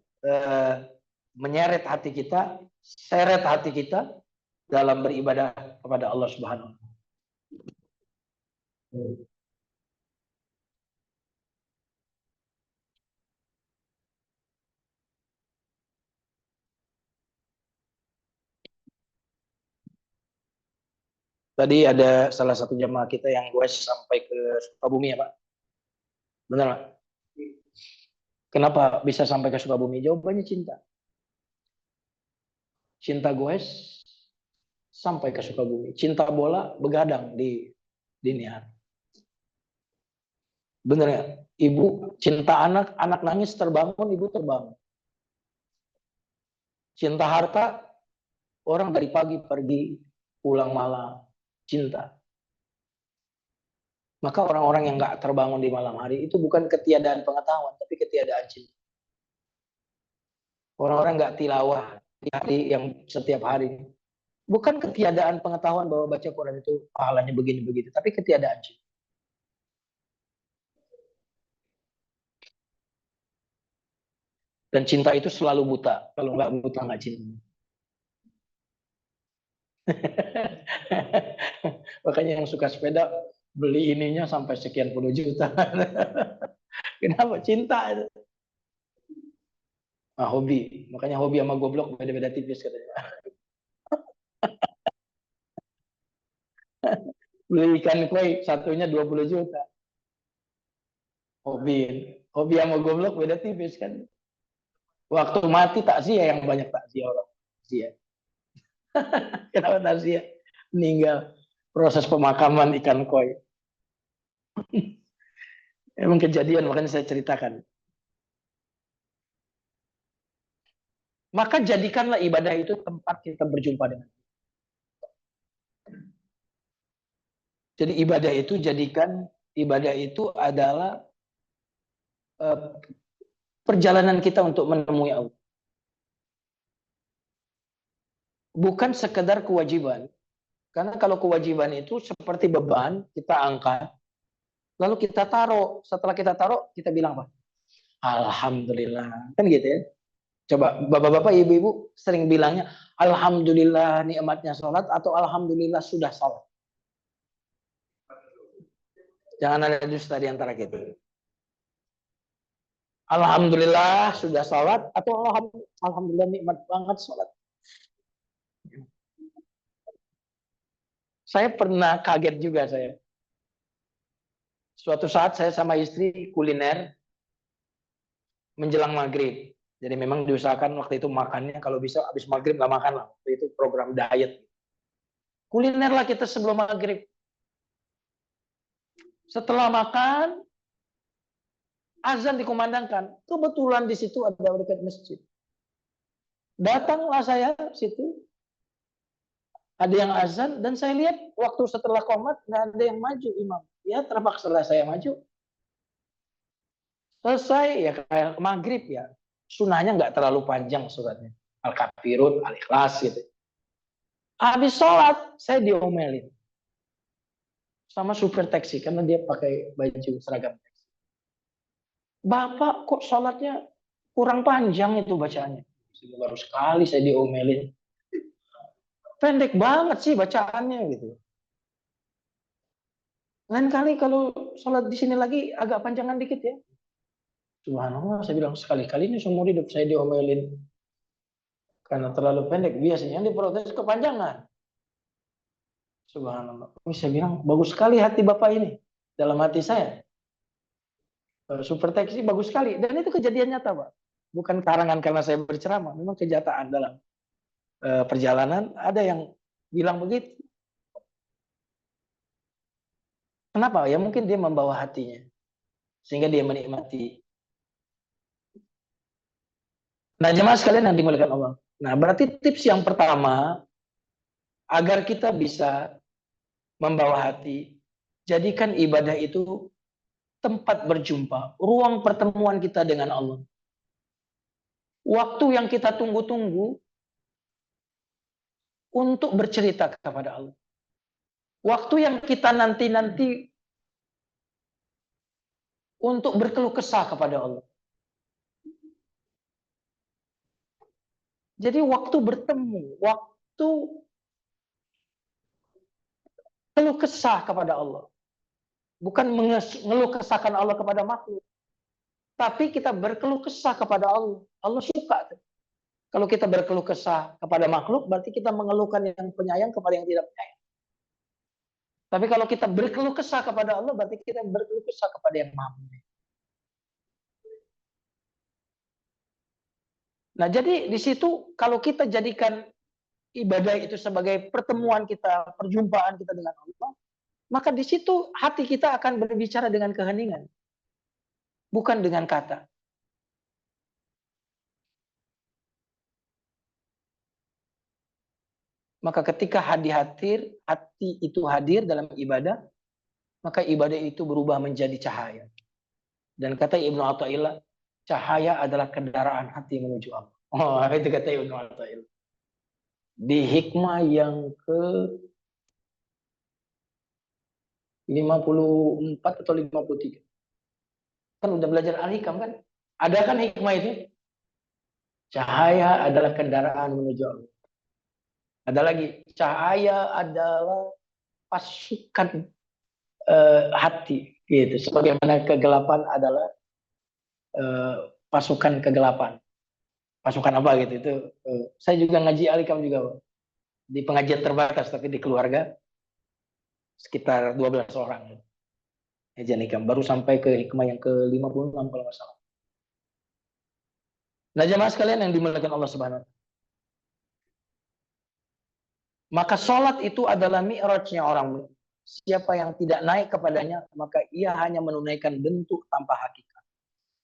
menyeret hati kita, seret hati kita dalam beribadah kepada Allah Subhanahu wa taala. Tadi ada salah satu jamaah kita yang goes sampai ke Sukabumi ya Pak. Benar Pak? Kenapa bisa sampai ke Sukabumi? Jawabannya cinta. Cinta goes sampai ke Sukabumi. Cinta bola begadang di dini hari. Benar ya? Ibu cinta anak, anak nangis terbangun, ibu terbangun. Cinta harta, orang dari pagi pergi, pulang malam. Cinta. Maka orang-orang yang nggak terbangun di malam hari itu bukan ketiadaan pengetahuan, tapi ketiadaan cinta. Orang-orang nggak tilawah di hari yang setiap hari. Bukan ketiadaan pengetahuan bahwa baca Quran itu pahalanya begini-begitu, tapi ketiadaan cinta. Dan cinta itu selalu buta. Kalau nggak buta nggak cinta. Makanya yang suka sepeda Beli ininya sampai sekian puluh juta. Kenapa? Cinta itu. Ah, hobi. Makanya hobi sama goblok beda-beda tipis katanya. Beli ikan koi satunya 20 juta. Hobi. Hobi sama goblok beda tipis kan. Waktu mati takziah yang banyak takziah orang. Takziah. Kenapa takziah? Meninggal. Proses pemakaman ikan koi. Emang kejadian makanya saya ceritakan. Maka jadikanlah ibadah itu tempat kita berjumpa dengan. Jadi ibadah itu adalah perjalanan kita untuk menemui Allah. Bukan sekedar kewajiban. Karena kalau kewajiban itu seperti beban, kita angkat, lalu kita taruh. Setelah kita taruh, kita bilang apa? Alhamdulillah. Kan gitu ya. Coba bapak-bapak, ibu-ibu sering bilangnya, Alhamdulillah nikmatnya sholat atau Alhamdulillah sudah sholat. Jangan ada dusta di antara kita. Alhamdulillah sudah sholat atau Alhamdulillah nikmat banget sholat. Saya pernah kaget juga saya. Suatu saat saya sama istri kuliner menjelang maghrib. Jadi memang diusahakan waktu itu makannya kalau bisa habis maghrib nggak makan lah. Waktu itu program diet. Kuliner lah kita sebelum maghrib. Setelah makan, azan dikumandangkan. Kebetulan di situ ada dekat masjid. Datanglah saya situ. Ada yang azan dan saya lihat waktu setelah qomat nggak ada yang maju imam. Ya terpaksa saya maju. Selesai ya kayak maghrib ya. Sunahnya nggak terlalu panjang suratnya. Al-Kafirun, Al-Ikhlas gitu. Habis sholat saya diomelin sama supir taksi karena dia pakai baju seragam taksi. Bapak kok sholatnya kurang panjang itu bacaannya. Baru sekali saya diomelin. Pendek banget sih bacaannya gitu. Lain kali kalau sholat di sini lagi agak panjangan dikit ya. Subhanallah, saya bilang sekali-kali ini seumur hidup saya diomelin karena terlalu pendek. Biasanya diprotes kepanjangan. Subhanallah. Saya bilang bagus sekali hati Bapak ini. Dalam hati saya. Super taxi bagus sekali. Dan itu kejadian nyata, Pak. Bukan karangan karena saya berceramah. Memang kenyataan dalam perjalanan. Ada yang bilang begitu. Kenapa? Ya mungkin dia membawa hatinya. Sehingga dia menikmati. Nah, jemaah sekalian yang dimuliakan Allah. Nah, berarti tips yang pertama, agar kita bisa membawa hati, jadikan ibadah itu tempat berjumpa, ruang pertemuan kita dengan Allah. Waktu yang kita tunggu-tunggu untuk bercerita kepada Allah. Waktu yang kita nanti-nanti untuk berkeluh kesah kepada Allah. Jadi waktu bertemu, waktu keluh kesah kepada Allah. Bukan mengeluh kesahkan Allah kepada makhluk. Tapi kita berkeluh kesah kepada Allah. Allah suka. Kalau kita berkeluh kesah kepada makhluk, berarti kita mengeluhkan yang penyayang kepada yang tidak penyayang. Tapi kalau kita berkeluh kesah kepada Allah, berarti kita berkeluh kesah kepada yang Maha Penyayang. Nah, jadi di situ kalau kita jadikan ibadah itu sebagai pertemuan kita, perjumpaan kita dengan Allah, maka di situ hati kita akan berbicara dengan keheningan, bukan dengan kata. Maka ketika hati itu hadir dalam ibadah, maka ibadah itu berubah menjadi cahaya. Dan kata Ibnu Athaillah, cahaya adalah kendaraan hati menuju Allah. Oh, itu kata Ibnu Athaillah. Di hikmah yang ke 54 atau 53. Kan udah belajar Al-Hikam kan? Ada kan hikmah itu? Cahaya adalah kendaraan menuju Allah. Ada lagi, cahaya adalah pasukan hati gitu. Sebagaimana kegelapan adalah pasukan kegelapan. Pasukan apa gitu itu. Saya juga ngaji alikam juga di pengajian terbatas tapi di keluarga sekitar 12 orang. Ngaji alikam baru sampai ke hikmah yang ke-56 kalau nggak salah. Nah, jemaah sekalian yang dimuliakan Allah Subhanahu wa taala. Maka sholat itu adalah mi'rajnya orang. Siapa yang tidak naik kepadanya, maka ia hanya menunaikan bentuk tanpa hakikat.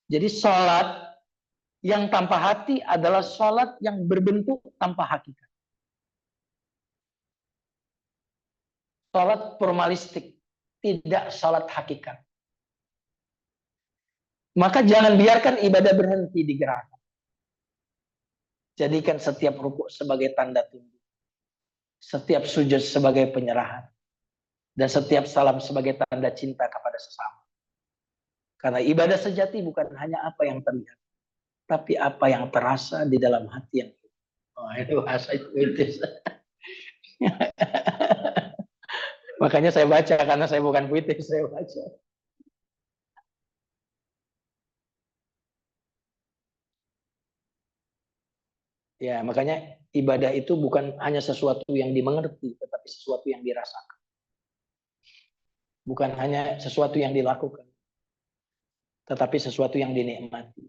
Jadi sholat yang tanpa hati adalah sholat yang berbentuk tanpa hakikat. Sholat formalistik, tidak sholat hakikat. Maka jangan biarkan ibadah berhenti di gerakan. Jadikan setiap rukuk sebagai tanda tunduk. Setiap sujud sebagai penyerahan. Dan setiap salam sebagai tanda cinta kepada sesama. Karena ibadah sejati bukan hanya apa yang terlihat, tapi apa yang terasa di dalam hati yang itu. Oh, itu bahasa itu. Makanya saya baca, karena saya bukan puitis, saya baca. Ya, makanya ibadah itu bukan hanya sesuatu yang dimengerti, tetapi sesuatu yang dirasakan. Bukan hanya sesuatu yang dilakukan, tetapi sesuatu yang dinikmati.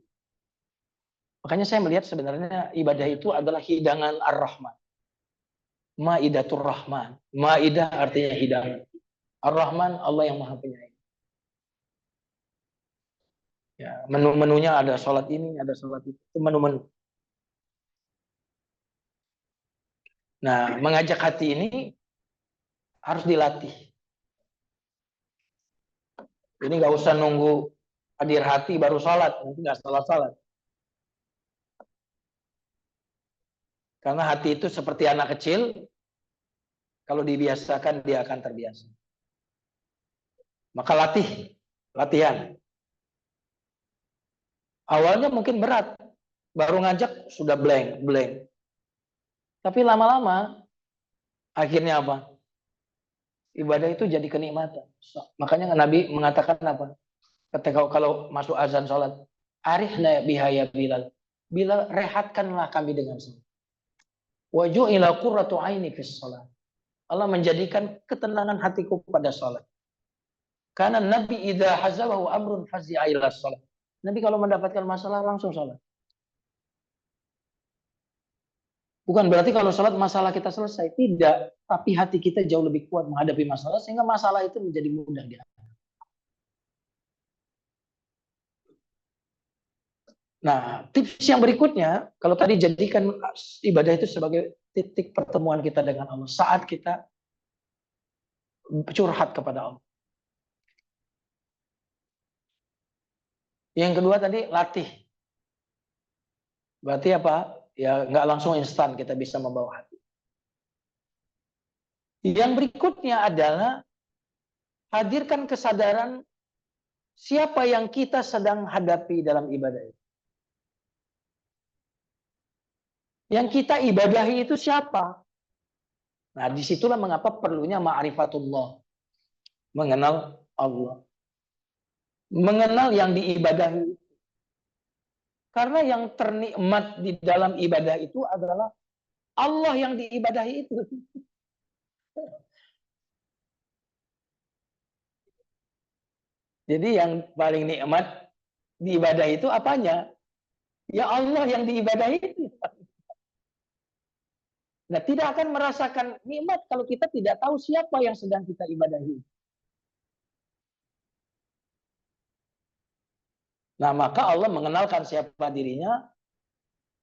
Makanya saya melihat sebenarnya ibadah itu adalah hidangan Ar-Rahman. Maidatur Rahman. Maidah artinya hidangan. Ar-Rahman Allah yang Maha Penyayang. Ya, menu-menunya ada sholat ini, ada sholat itu. Itu menu-menu. Nah, mengajak hati ini harus dilatih. Ini nggak usah nunggu hadir hati baru sholat, nanti nggak sholat. Karena hati itu seperti anak kecil, kalau dibiasakan dia akan terbiasa. Maka latihan. Awalnya mungkin berat, baru ngajak sudah blank. Tapi lama-lama, akhirnya apa? Ibadah itu jadi kenikmatan. Makanya Nabi mengatakan apa? Ketika kalau masuk azan sholat, arihna bihaya Bilal. Bilal, rehatkanlah kami dengan sholat. Wa ju'ila qurratu aini fis sholat. Allah menjadikan ketenangan hatiku pada sholat. Karena Nabi idza hazabahu amrun fazi'a ila sholat. Nabi kalau mendapatkan masalah langsung sholat. Bukan berarti kalau sholat masalah kita selesai. Tidak. Tapi hati kita jauh lebih kuat menghadapi masalah. Sehingga masalah itu menjadi mudah dihadapi. Nah, tips yang berikutnya. Kalau tadi jadikan ibadah itu sebagai titik pertemuan kita dengan Allah. Saat kita curhat kepada Allah. Yang kedua tadi latih. Berarti apa? Ya nggak langsung instan kita bisa membawa hati. Yang berikutnya adalah hadirkan kesadaran siapa yang kita sedang hadapi dalam ibadah itu. Yang kita ibadahi itu siapa? Nah, disitulah mengapa perlunya ma'rifatullah. Mengenal Allah. Mengenal yang diibadahi. Karena yang ternikmat di dalam ibadah itu adalah Allah yang diibadahi itu. Jadi yang paling nikmat di ibadah itu apanya? Ya Allah yang diibadahi itu. Nah, tidak akan merasakan nikmat kalau kita tidak tahu siapa yang sedang kita ibadahi. Nah, maka Allah mengenalkan siapa dirinya.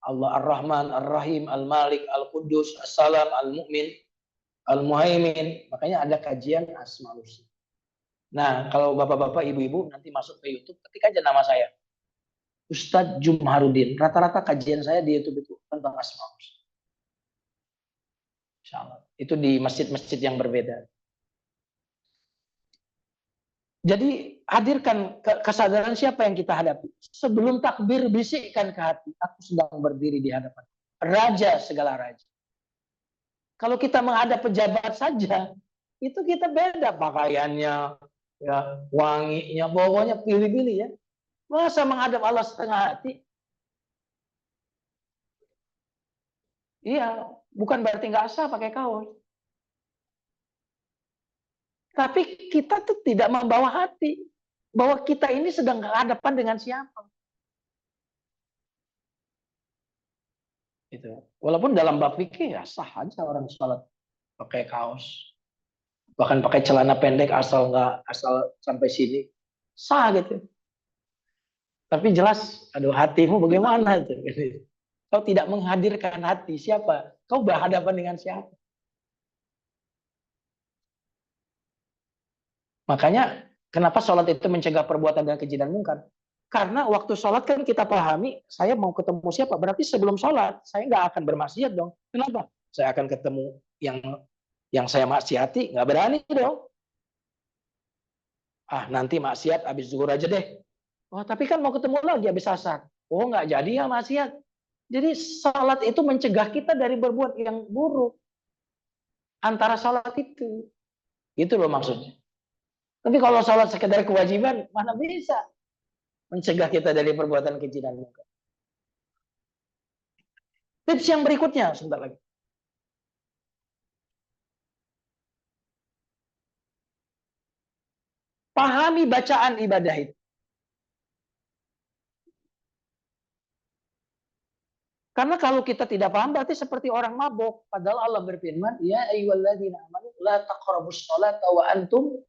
Allah Ar-Rahman, Ar-Rahim, Al-Malik, Al-Quddus, As-Salam, Al-Mu'min, Al-Muhaimin. Makanya ada kajian Asmaul Husna. Nah, kalau bapak-bapak, ibu-ibu nanti masuk ke YouTube, ketik aja nama saya. Ustadz Jumharudin. Rata-rata kajian saya di YouTube itu tentang Asmaul Husna. Insyaallah. Itu di masjid-masjid yang berbeda. Jadi hadirkan kesadaran siapa yang kita hadapi. Sebelum takbir bisikkan ke hati, aku sedang berdiri di hadapan Raja segala raja. Kalau kita menghadap pejabat saja, itu kita beda pakaiannya, Ya, wanginya, pokoknya pilih-pilih ya. Masa menghadap Allah setengah hati? Iya, bukan berarti nggak sah pakai kaos. Tapi kita tuh tidak membawa hati bahwa kita ini sedang berhadapan dengan siapa. Gitu. Walaupun dalam bab fikih ya sah aja orang sholat pakai kaos, bahkan pakai celana pendek asal sampai sini sah gitu. Tapi jelas, aduh hatimu bagaimana itu? Kau tidak menghadirkan hati siapa? Kau berhadapan dengan siapa? Makanya kenapa sholat itu mencegah perbuatan dan keji dan mungkar? Karena waktu sholat kan kita pahami, saya mau ketemu siapa? Berarti sebelum sholat, saya nggak akan bermaksiat dong. Kenapa? Saya akan ketemu yang saya maksiati, nggak berani dong. Ah, nanti maksiat habis zuhur aja deh. Oh, tapi kan mau ketemu lagi habis asar. Oh, nggak jadi ya maksiat. Jadi sholat itu mencegah kita dari berbuat yang buruk. Antara sholat itu. Itu loh maksudnya. Tapi kalau sholat sekedar kewajiban, mana bisa mencegah kita dari perbuatan keji dan mungkar. Tips yang berikutnya, sebentar lagi. Pahami bacaan ibadah itu. Karena kalau kita tidak paham berarti seperti orang mabuk. Padahal Allah berfirman, ya ayyuhalladzina amanu la taqrabus sholata wa antum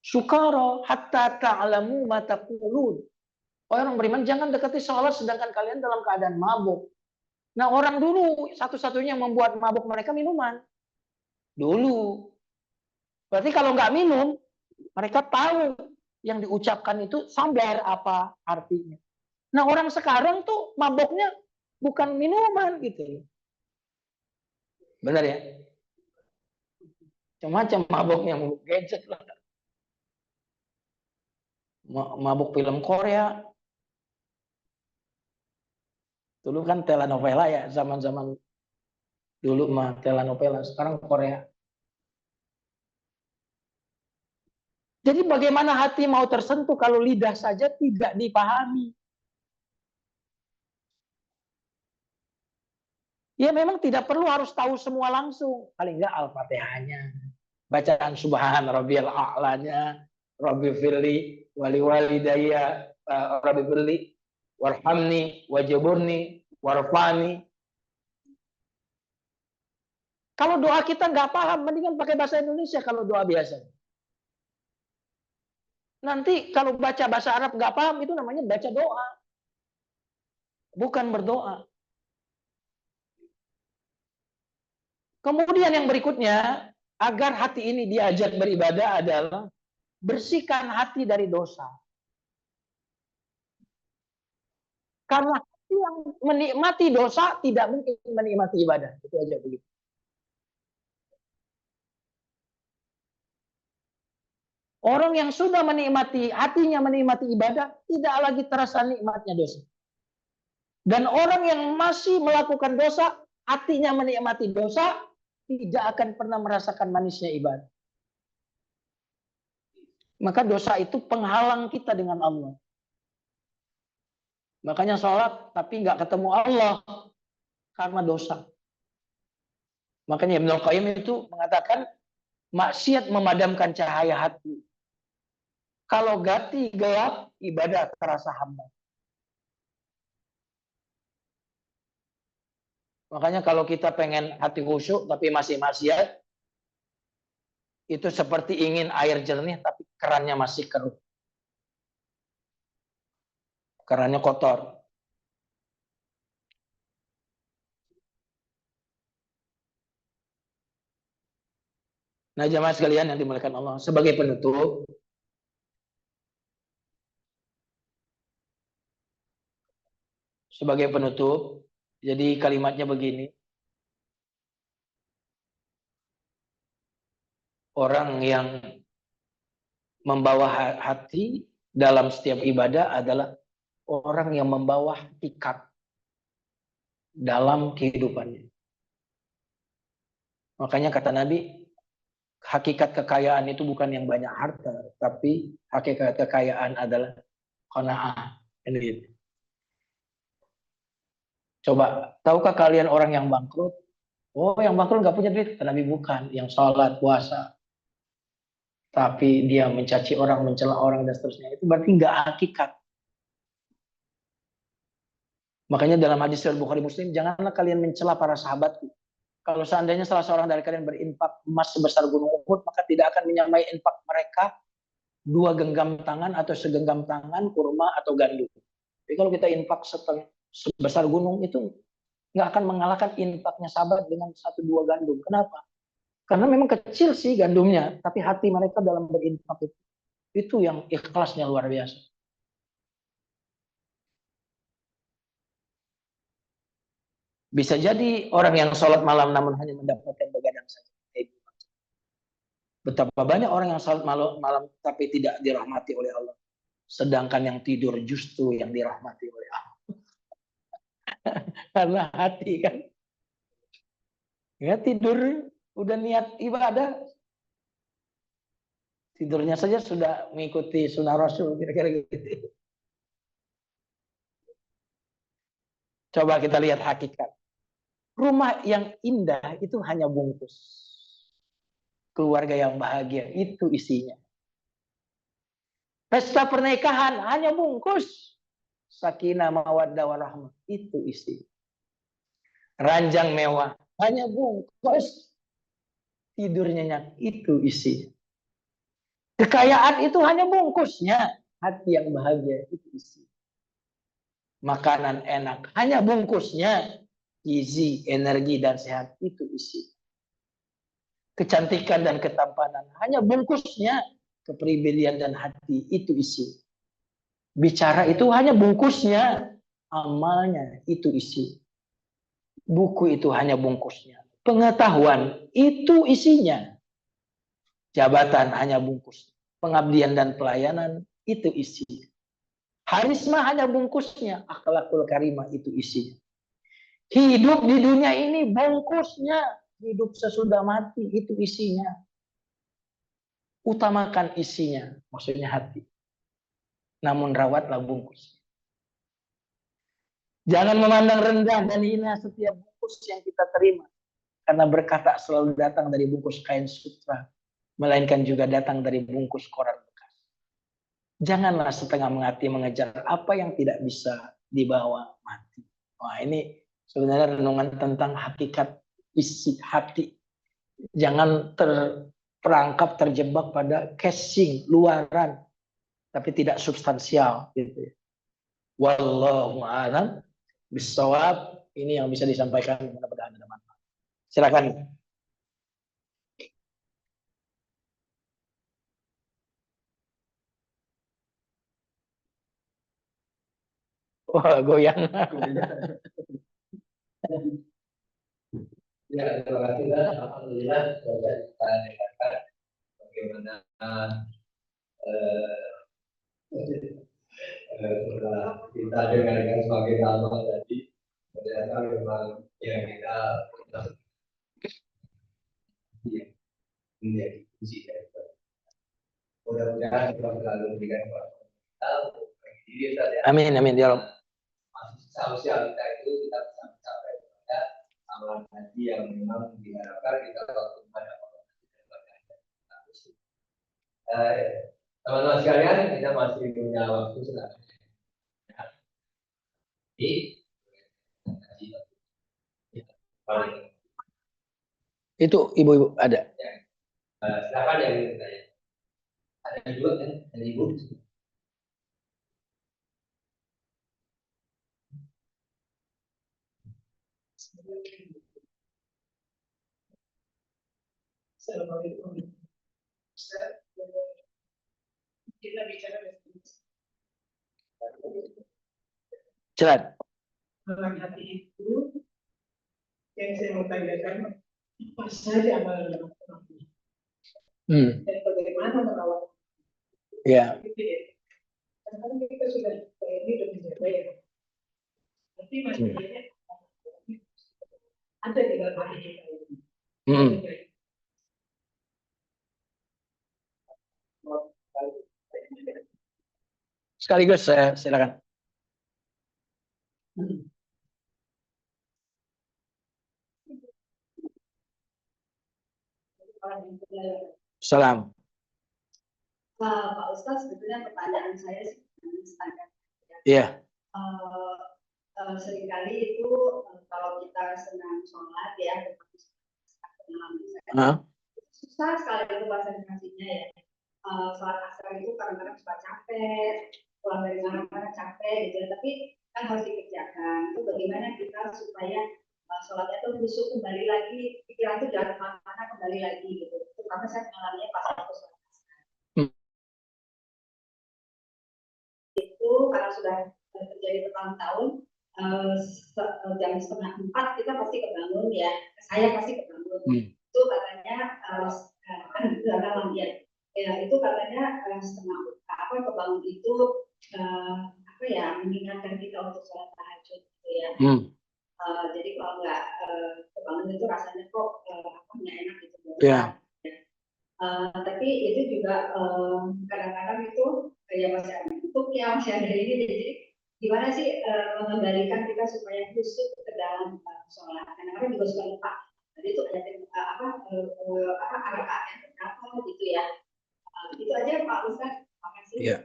sukara hatta ta'lamu ma taqulun. Orang beriman jangan dekati sholat sedangkan kalian dalam keadaan mabuk. Nah, orang dulu satu-satunya yang membuat mabuk mereka minuman. Dulu. Berarti kalau nggak minum, mereka tahu yang diucapkan itu sambar apa artinya. Nah, orang sekarang tuh maboknya bukan minuman gitu. Benar ya? Macam-macam maboknya, mabuk gadget lah. Mabuk film Korea. Dulu kan telenovela ya, zaman-zaman dulu mah telenovela, sekarang Korea. Jadi bagaimana hati mau tersentuh kalau lidah saja tidak dipahami? Ya memang tidak perlu harus tahu semua langsung. Paling enggak Al-Fatihahnya. Bacaan Subhan Rabbiyal A'lanya. Rabbi firli wali walidayya. Rabbi firli warhamni wajiburni warfani. Kalau doa kita nggak paham, mendingan pakai bahasa Indonesia kalau doa biasa. Nanti kalau baca bahasa Arab nggak paham, itu namanya baca doa. Bukan berdoa. Kemudian yang berikutnya, agar hati ini diajak beribadah adalah bersihkan hati dari dosa. Karena hati yang menikmati dosa tidak mungkin menikmati ibadah. Itu aja begitu. Orang yang sudah menikmati, hatinya menikmati ibadah, tidak lagi terasa nikmatnya dosa. Dan orang yang masih melakukan dosa, hatinya menikmati dosa, tidak akan pernah merasakan manisnya ibadah. Maka dosa itu penghalang kita dengan Allah. Makanya sholat tapi nggak ketemu Allah karena dosa. Makanya Ibnu Qayyim itu mengatakan maksiat memadamkan cahaya hati. Kalau hati gelap, ibadah terasa hambar. Makanya kalau kita pengen hati khusyuk tapi masih maksiat, itu seperti ingin air jernih tapi kerannya masih keruh. Kerannya kotor. Nah, jemaah sekalian yang dimuliakan Allah, sebagai penutup, jadi kalimatnya begini, orang yang membawa hati dalam setiap ibadah adalah orang yang membawa hakikat dalam kehidupannya. Makanya kata Nabi, hakikat kekayaan itu bukan yang banyak harta, tapi hakikat kekayaan adalah qanaah. Ini. Coba, tahukah kalian orang yang bangkrut? Oh, yang bangkrut nggak punya duit, tapi bukan. Yang sholat, puasa, tapi dia mencaci orang, mencela orang dan seterusnya. Itu berarti nggak hakikat. Makanya dalam hadis Sahih Bukhari Muslim, janganlah kalian mencela para sahabatku. Kalau seandainya salah seorang dari kalian berinfak emas sebesar gunung Uhud, maka tidak akan menyamai infak mereka 2 genggam tangan atau segenggam tangan kurma atau gandum. Jadi kalau kita infak sebesar gunung itu nggak akan mengalahkan infaknya sahabat dengan 1-2 gandum. Kenapa? Karena memang kecil sih gandumnya, tapi hati mereka dalam berinfak itu yang ikhlasnya luar biasa. Bisa jadi orang yang sholat malam namun hanya mendapatkan begadang saja. Betapa banyak orang yang sholat malam tapi tidak dirahmati oleh Allah. Sedangkan yang tidur justru yang dirahmati oleh Allah. Karena hati kan. Ya tidur udah niat ibadah. Tidurnya saja sudah mengikuti sunnah Rasul. Kira-kira gitu. Coba kita lihat hakikat. Rumah yang indah itu hanya bungkus. Keluarga yang bahagia itu isinya. Pesta pernikahan hanya bungkus. Sakinah mawaddah warahmah itu isi. Ranjang mewah hanya bungkus. Tidur nyenyak itu isi. Kekayaan itu hanya bungkusnya. Hati yang bahagia itu isi. Makanan enak hanya bungkusnya. Gizi, energi dan sehat itu isi. Kecantikan dan ketampanan hanya bungkusnya. Kepribadian dan hati itu isi. Bicara itu hanya bungkusnya. Amalnya itu isi. Buku itu hanya bungkusnya. Pengetahuan itu isinya. Jabatan hanya bungkus. Pengabdian dan pelayanan itu isinya. Harisma hanya bungkusnya. Akhlakul karimah itu isinya. Hidup di dunia ini bungkusnya. Hidup sesudah mati itu isinya. Utamakan isinya. Maksudnya hati. Namun rawatlah bungkus. Jangan memandang rendah dan hina setiap bungkus yang kita terima. Karena berkah tak selalu datang dari bungkus kain sutra. Melainkan juga datang dari bungkus koran bekas. Janganlah setengah mengerti mengejar apa yang tidak bisa dibawa mati. Wah, ini sebenarnya renungan tentang hakikat isi hati. Jangan terperangkap terjebak pada casing luaran tapi tidak substansial gitu. Wallahu a'lam bishawab. Ini yang bisa disampaikan, mudah-mudahan ada manfaat. Silakan. Wah, goyang. Ya, terima kasih. Alhamdulillah sudah kita dengarkan bagaimana setelah kita dengarkan semakin lama tadi, ternyata memang yang kita menjadi kunci dari mudah-mudahan kita selalu memberikan kita diri kita ya. Amin, amin ya Rabb. Sosial kita itu kita bisa mencapai pada amalan haji yang memang diharapkan kita lakukan pada teman-teman sekalian, kita masih punya waktu selanjutnya. Itu ibu-ibu ada. Ya. Silakan yang ingin bertanya. Ada juga kan dari ibu. Assalamualaikum. Kita bicara Cerat. tentang hati itu, yang saya mau tanyakan apa saja amalan dan bagaimana merawat. Ya. Karena kita sudah ini sudah menjaga ya. Tapi masalahnya ada di dalam hati kita ini. sekaligus saya silakan. Salam. Pak Ustadz, sebetulnya pertanyaan saya sih standar. Iya. Seringkali itu kalau kita senang sholat ya, susah sekali itu konsentrasinya ya. Sholat asar itu kadang-kadang suka capek, pulang dari mana-mana capek gitu. Tapi kan harus dikerjakan. Itu bagaimana kita supaya sholatnya itu khusyuk kembali lagi, pikiran itu jangan kemana-mana kembali lagi gitu. Itu karena saya mengalaminya pas waktu sholat asar. Itu karena sudah terjadi bertahun-tahun, jam 3:30 kita pasti kebangun ya. Saya pasti kebangun. Itu katanya malam ya. Itu katanya kebangun itu mengingatkan kita untuk sholat tahajud gitu ya. Jadi kalau nggak kebangun itu rasanya kok nggak enak gitu. Yeah. Tapi itu juga kadang-kadang itu kayak masih ada untuk yang masih ada ini, jadi gimana sih mengendalikan kita supaya khusyuk ke dalam sholat. Kadang-kadang juga suka lupa. Jadi itu ada rakaat yang berapa gitu ya. Itu aja Pak Ustadz. Terima kasih. Iya.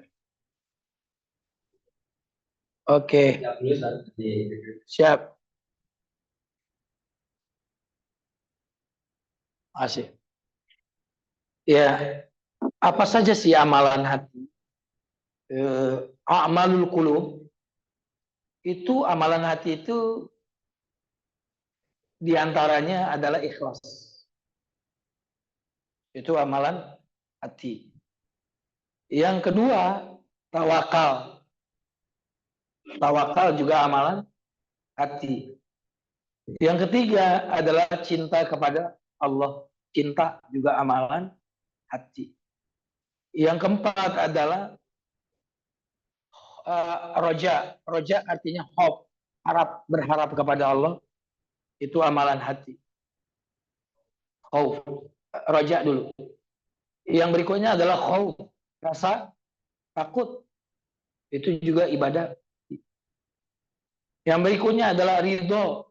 Oke. Siap. Asik. Ya, apa saja sih amalan hati? A'malul qulub itu, amalan hati itu diantaranya adalah ikhlas. Itu amalan hati. Yang kedua, tawakal. Tawakal juga amalan hati. Yang ketiga adalah cinta kepada Allah. Cinta juga amalan hati. Yang keempat adalah roja. Roja artinya hope, harap, berharap kepada Allah. Itu amalan hati. Khauf. Roja dulu. Yang berikutnya adalah khauf, rasa takut. Itu juga ibadah. Yang berikutnya adalah ridho.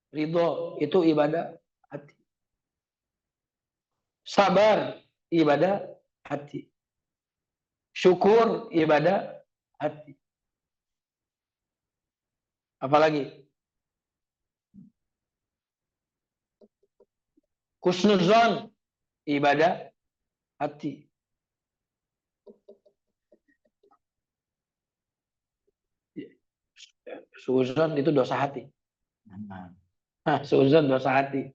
Ridho itu ibadah hati. Sabar, ibadah hati. Syukur, ibadah hati. Apalagi? Husnuzon, ibadah hati. Suuzon itu dosa hati. Suuzon dosa hati.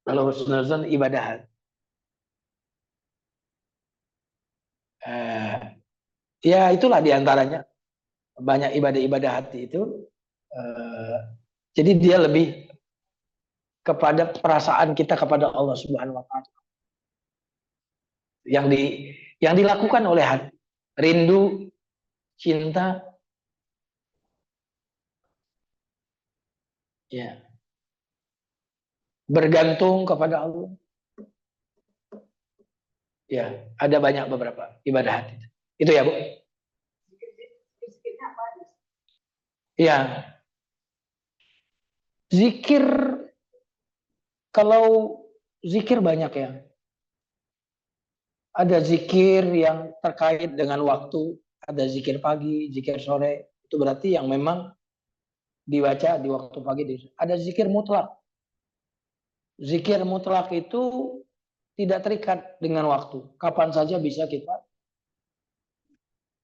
Kalau husnuzon ibadah hati. Ya itulah diantaranya. Banyak ibadah-ibadah hati itu. Jadi dia lebih kepada perasaan kita kepada Allah Subhanahu wa Ta'ala. Yang dilakukan oleh hati. Rindu, cinta, ya, bergantung kepada Allah. Ya, ada banyak beberapa ibadah hati. Itu ya, Bu. Ya. Zikir, kalau zikir banyak ya. Ada zikir yang terkait dengan waktu, ada zikir pagi, zikir sore. Itu berarti yang memang dibaca di waktu pagi. Ada zikir mutlak. Zikir mutlak itu tidak terikat dengan waktu. Kapan saja bisa kita.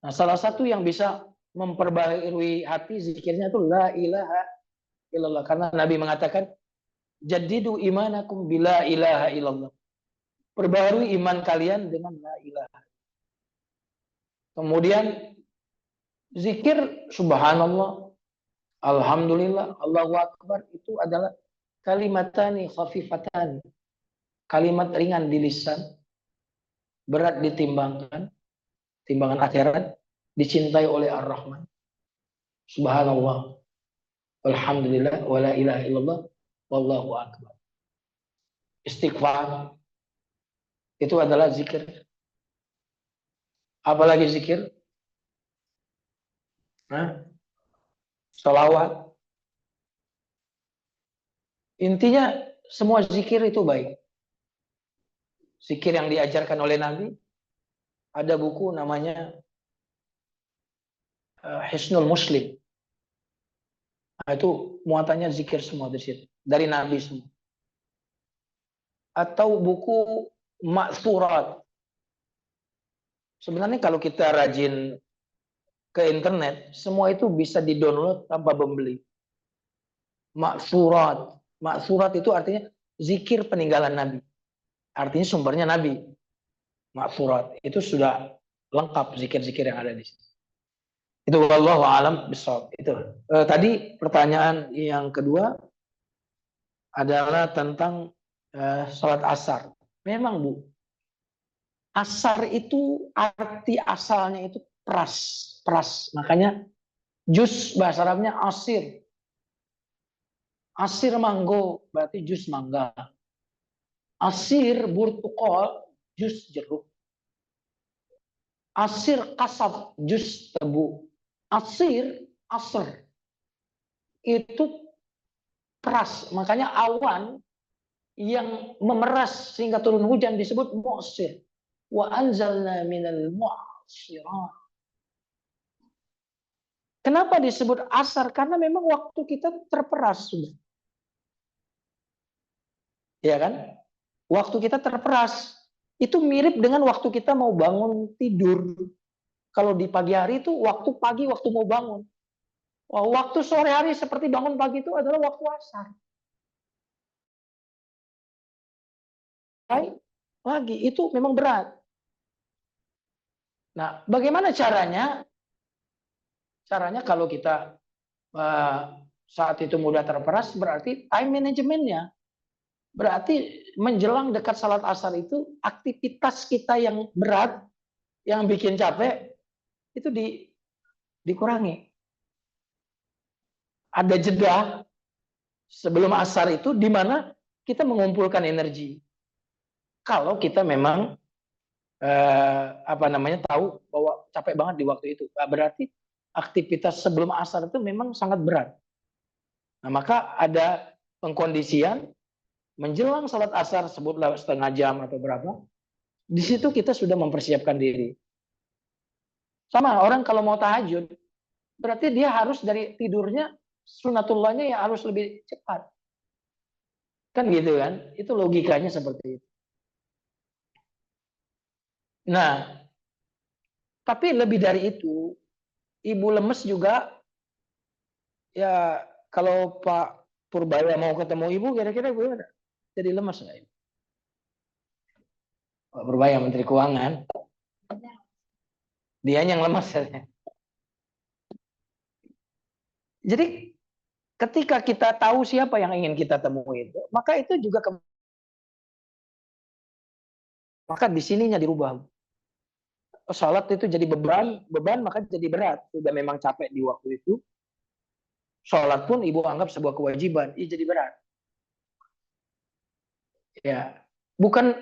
Nah, salah satu yang bisa memperbaharui hati zikirnya itu la ilaha illallah. Karena Nabi mengatakan, jadidu imanakum bila ilaha illallah. Perbaharui iman kalian dengan la ilaha. Kemudian zikir subhanallah, alhamdulillah, Allahu akbar, itu adalah kalimatani khafifatani. Kalimat ringan di lisan, berat ditimbangkan, timbangan akhirat, dicintai oleh Ar-Rahman. Subhanallah, alhamdulillah, wa la ilaha illallah, wallahu akbar. Istighfar, itu adalah zikir. Apalagi zikir? Nah, sholawat. Intinya semua zikir itu baik. Zikir yang diajarkan oleh Nabi, ada buku namanya Hisnul Muslim. Nah, itu muatannya zikir semua di situ, dari Nabi semua. Atau buku Ma'thurat. Sebenarnya kalau kita rajin ke internet, semua itu bisa di-download tanpa membeli. Ma'thurat. Ma'thurat itu artinya zikir peninggalan Nabi. Artinya sumbernya Nabi. Ma'thurat. Itu sudah lengkap zikir-zikir yang ada di situ. Itu wallahu alam bishawab. Itu. Tadi pertanyaan yang kedua adalah tentang salat asar. Memang Bu, asar itu arti asalnya itu peras. Makanya jus bahasa Arabnya asir. Asir manggo berarti jus mangga. Asir burtukol jus jeruk. Asir kasab jus tebu. Asir itu peras. Makanya awan yang memeras sehingga turun hujan disebut mu'sir. Wa anzalna minal mu'sirat. Kenapa disebut asar? Karena memang waktu kita terperas sudah. Ya kan? Waktu kita terperas. Itu mirip dengan waktu kita mau bangun tidur. Kalau di pagi hari itu waktu pagi, waktu mau bangun. Waktu sore hari seperti bangun pagi itu adalah waktu asar. Pagi itu memang berat. Nah, bagaimana caranya? Caranya kalau kita saat itu mudah terperas, berarti time manajemennya. Berarti menjelang dekat salat asar itu, aktivitas kita yang berat, yang bikin capek, itu dikurangi. Ada jeda sebelum asar itu, di mana kita mengumpulkan energi. Kalau kita memang tahu bahwa capek banget di waktu itu, berarti aktivitas sebelum asar itu memang sangat berat. Nah, maka ada pengkondisian menjelang salat asar, sebutlah setengah jam atau berapa, di situ kita sudah mempersiapkan diri. Sama orang kalau mau tahajud, berarti dia harus dari tidurnya, sunatullahnya ya harus lebih cepat. Kan gitu kan? Itu logikanya seperti itu. Nah, tapi lebih dari itu, ibu lemes juga, ya kalau Pak Purbaya mau ketemu ibu, kira-kira gimana? Jadi lemes nggak ibu? Pak Purbaya Menteri Keuangan, dia yang lemes. Jadi ketika kita tahu siapa yang ingin kita temui itu, maka itu juga maka di sininya dirubah. Salat itu jadi beban maka jadi berat. Sudah memang capek di waktu itu. Salat pun ibu anggap sebuah kewajiban, jadi berat. Ya,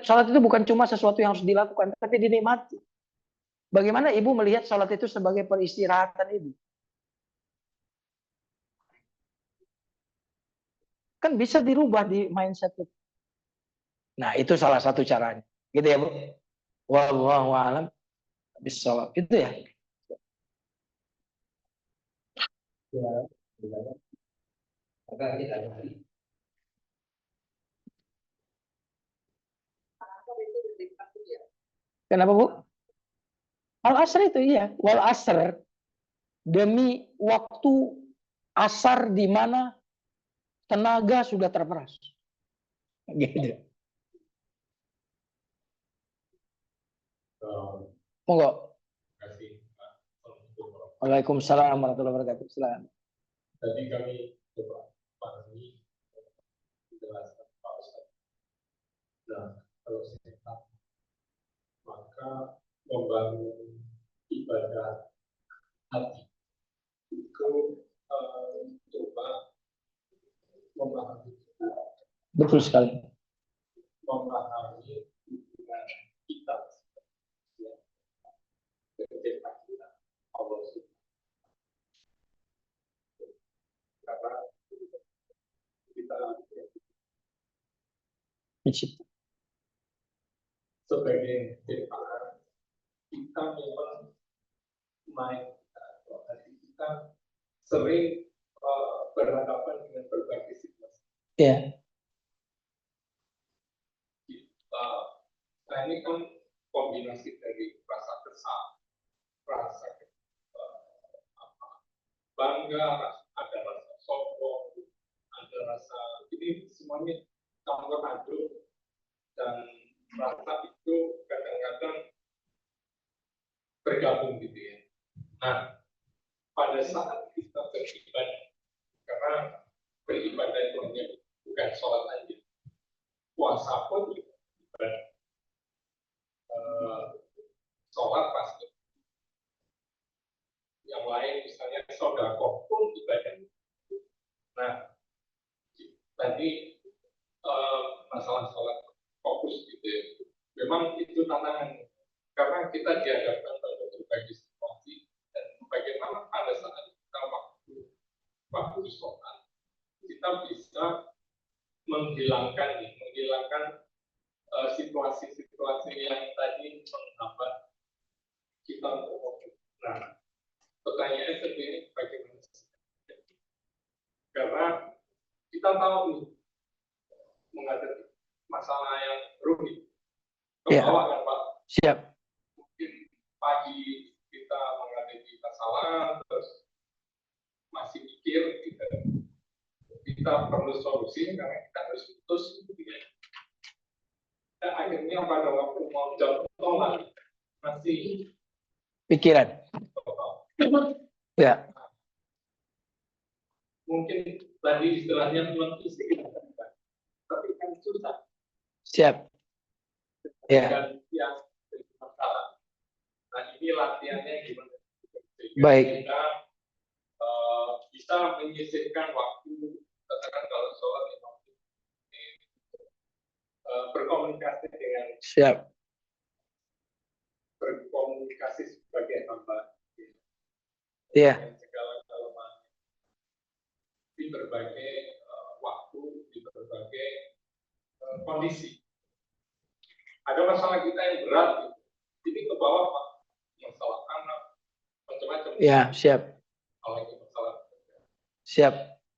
salat itu bukan cuma sesuatu yang harus dilakukan, tapi dinikmati. Bagaimana ibu melihat salat itu sebagai peristirahatan ibu? Kan bisa dirubah di mindset itu. Nah, itu salah satu caranya. Gitu ya, Bu. Wallahu a'lam bishawab. Itu ya. Maka kita cari Kenapa, Bu? Al asr itu iya, wal asr, demi waktu asar di mana tenaga sudah terperas. Gitu. Monggo. Waalaikumsalam warahmatullahi wabarakatuh. Silakan. Tadi kami coba pahami penjelasan Pak Ustaz. Nah, kalau sehat, maka membangun ibadah hati itu coba memahami Betul sekali. hubungan kita ya, dengan kita Allah. Pencipta. Sebagai penciptaan, kita memang hati kita sering berhadapan dengan berbagai situasi. Ya. Nah ini kan kombinasi dari rasa kesal, rasa bangga, ada rasa sombong, ada rasa ini semuanya campur aduk, dan rasa itu kadang-kadang bergabung gitu ya. Nah, pada saat kita beribadah, karena beribadah itu hanya bukan sholat aja, puasa pun juga ibadah. Sholat pasti. Yang lain misalnya sodako pun ibadah. Nah, tadi masalah sholat fokus gitu ya. Memang itu tantangan karena kita dihadapkan pada berbagai situasi dan bagaimana pada saat kita waktu sholat kita bisa menghilangkan situasi-situasi yang tadi menghambat kita untuk fokus. Nah, pertanyaannya sendiri bagaimana? Karena kita tahu nih menghadapi masalah yang rumit. Kebawa kan Pak? Siap. Mungkin pagi kita menghadapi masalah, terus masih mikir kita perlu solusi karena kita harus putus. Dan akhirnya pada waktu mau jawab tolak masih Pikiran. Ya. Mungkin tadi istilahnya belum isi, tapi kan susah. Siap. Ya. Dan yang masalah. Nah ini latihannya gimana? Baik. Kita bisa menyisihkan waktu, katakan kalau sholat ini berkomunikasi dengan Siap. berkomunikasi sebagai hamba. Iya. Segala kelemahan di berbagai waktu, di berbagai kondisi. Ada masalah kita yang berat, ini ke bawah Pak, masalah anak, macam-macam. Ya, siap. Kalau itu masalah. Siap.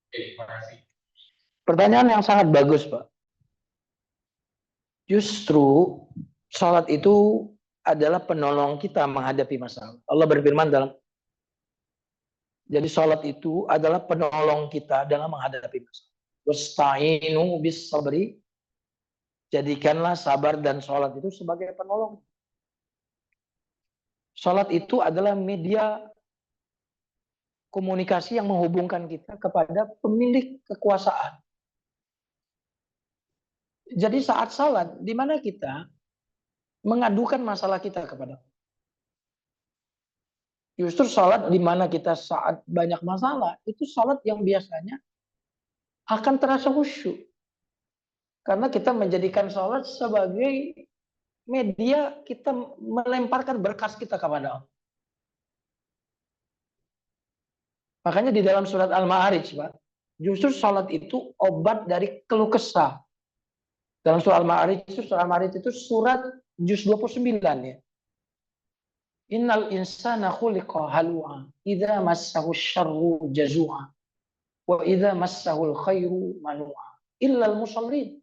Oke, terima kasih. Pertanyaan yang sangat bagus, Pak. Justru sholat itu adalah penolong kita menghadapi masalah. Allah berfirman dalam, jadi sholat itu adalah penolong kita dalam menghadapi masalah. Wasta'inu bis sabri. Jadikanlah sabar dan sholat itu sebagai penolong. Sholat itu adalah media komunikasi yang menghubungkan kita kepada pemilik kekuasaan. Jadi saat sholat, di mana kita mengadukan masalah kita kepada Allah. Justru sholat di mana kita saat banyak masalah, itu sholat yang biasanya akan terasa khusyuk. Karena kita menjadikan sholat sebagai media kita melemparkan berkas kita kepada Allah. Makanya di dalam surat Al-Ma'arij, Pak, justru sholat itu obat dari keluh kesah. Dalam surat Al-Ma'arij itu surat juz 29 ya. Innal insana khuliqa halu'a idza massahu syarru jazua wa idza massahu khairu manu'a illal musallin.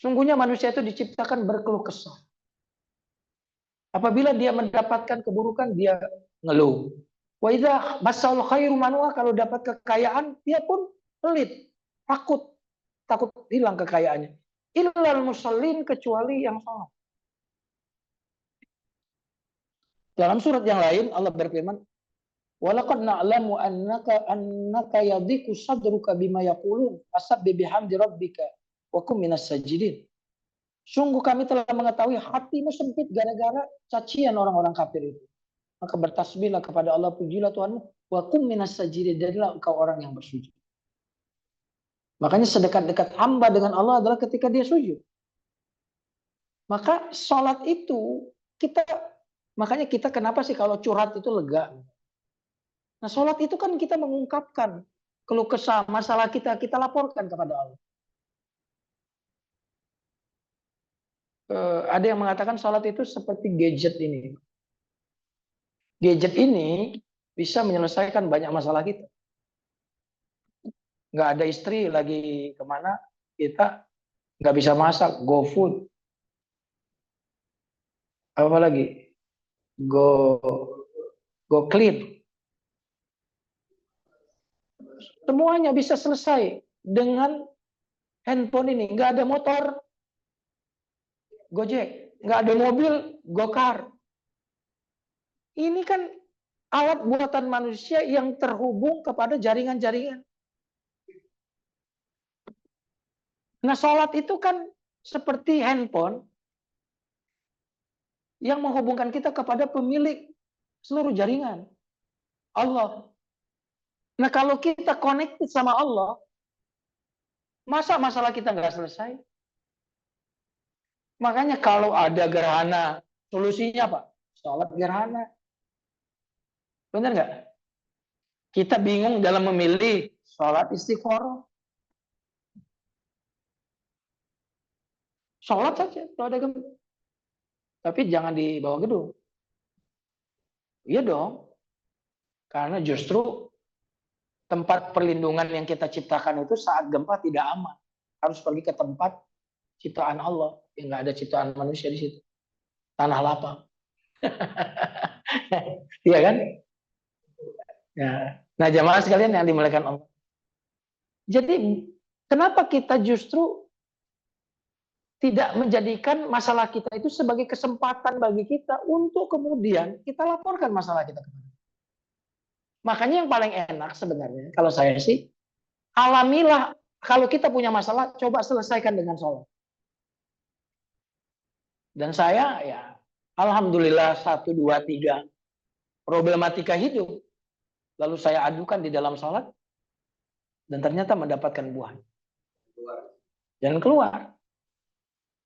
Sungguhnya manusia itu diciptakan berkeluh kesah. Apabila dia mendapatkan keburukan, dia ngeluh. Wa idza massahul khairu manu'a, kalau dapat kekayaan, dia pun pelit, takut hilang kekayaannya. Illal musallin, kecuali yang salat. Dalam surat yang lain Allah berfirman, "Walaqad na'lamu annaka yadhiqu sadruka bima yaqulun, fasabbih bihamdi rabbika wa kum minas sajidin." Sungguh kami telah mengetahui hatimu sempit gara-gara cacian orang-orang kafir itu. Maka bertasbihlah kepada Allah, pujilah Tuhanmu, wa kum minas sajidin, jadilah engkau orang yang bersujud. Makanya sedekat-dekat hamba dengan Allah adalah ketika dia sujud. Maka sholat itu makanya kita kenapa sih kalau curhat itu lega? Nah sholat itu kan kita mengungkapkan keluh kesah masalah kita laporkan kepada Allah. ada yang mengatakan sholat itu seperti gadget ini. Gadget ini bisa menyelesaikan banyak masalah kita. Nggak ada istri lagi kemana, kita nggak bisa masak, go food. Apa lagi? Go clean. Semuanya bisa selesai dengan handphone ini. Nggak ada motor, Gojek. Nggak ada mobil, Gokar. Ini kan alat buatan manusia yang terhubung kepada jaringan-jaringan. Nah, sholat itu kan seperti handphone yang menghubungkan kita kepada pemilik seluruh jaringan, Allah. Nah, kalau kita connected sama Allah, masa masalah kita nggak selesai? Makanya kalau ada gerhana, solusinya apa? Sholat gerhana. Benar nggak? Kita bingung dalam memilih sholat istiqoroh. Sholat saja kalau ada gempa. Tapi jangan di bawah gedung. Iya dong. Karena justru tempat perlindungan yang kita ciptakan itu saat gempa tidak aman. Harus pergi ke tempat ciptaan Allah. Yang nggak ada ciptaan manusia di situ. Tanah lapang. Iya kan? Ya. Nah, jamaah sekalian yang dimuliakan Allah. Jadi, kenapa kita justru tidak menjadikan masalah kita itu sebagai kesempatan bagi kita untuk kemudian kita laporkan masalah kita kepada Allah. Makanya yang paling enak sebenarnya, kalau saya sih, alamilah kalau kita punya masalah, coba selesaikan dengan sholat. Dan saya ya, alhamdulillah 1, 2, 3 problematika hidup, lalu saya adukan di dalam sholat, dan ternyata mendapatkan buah. Dan keluar.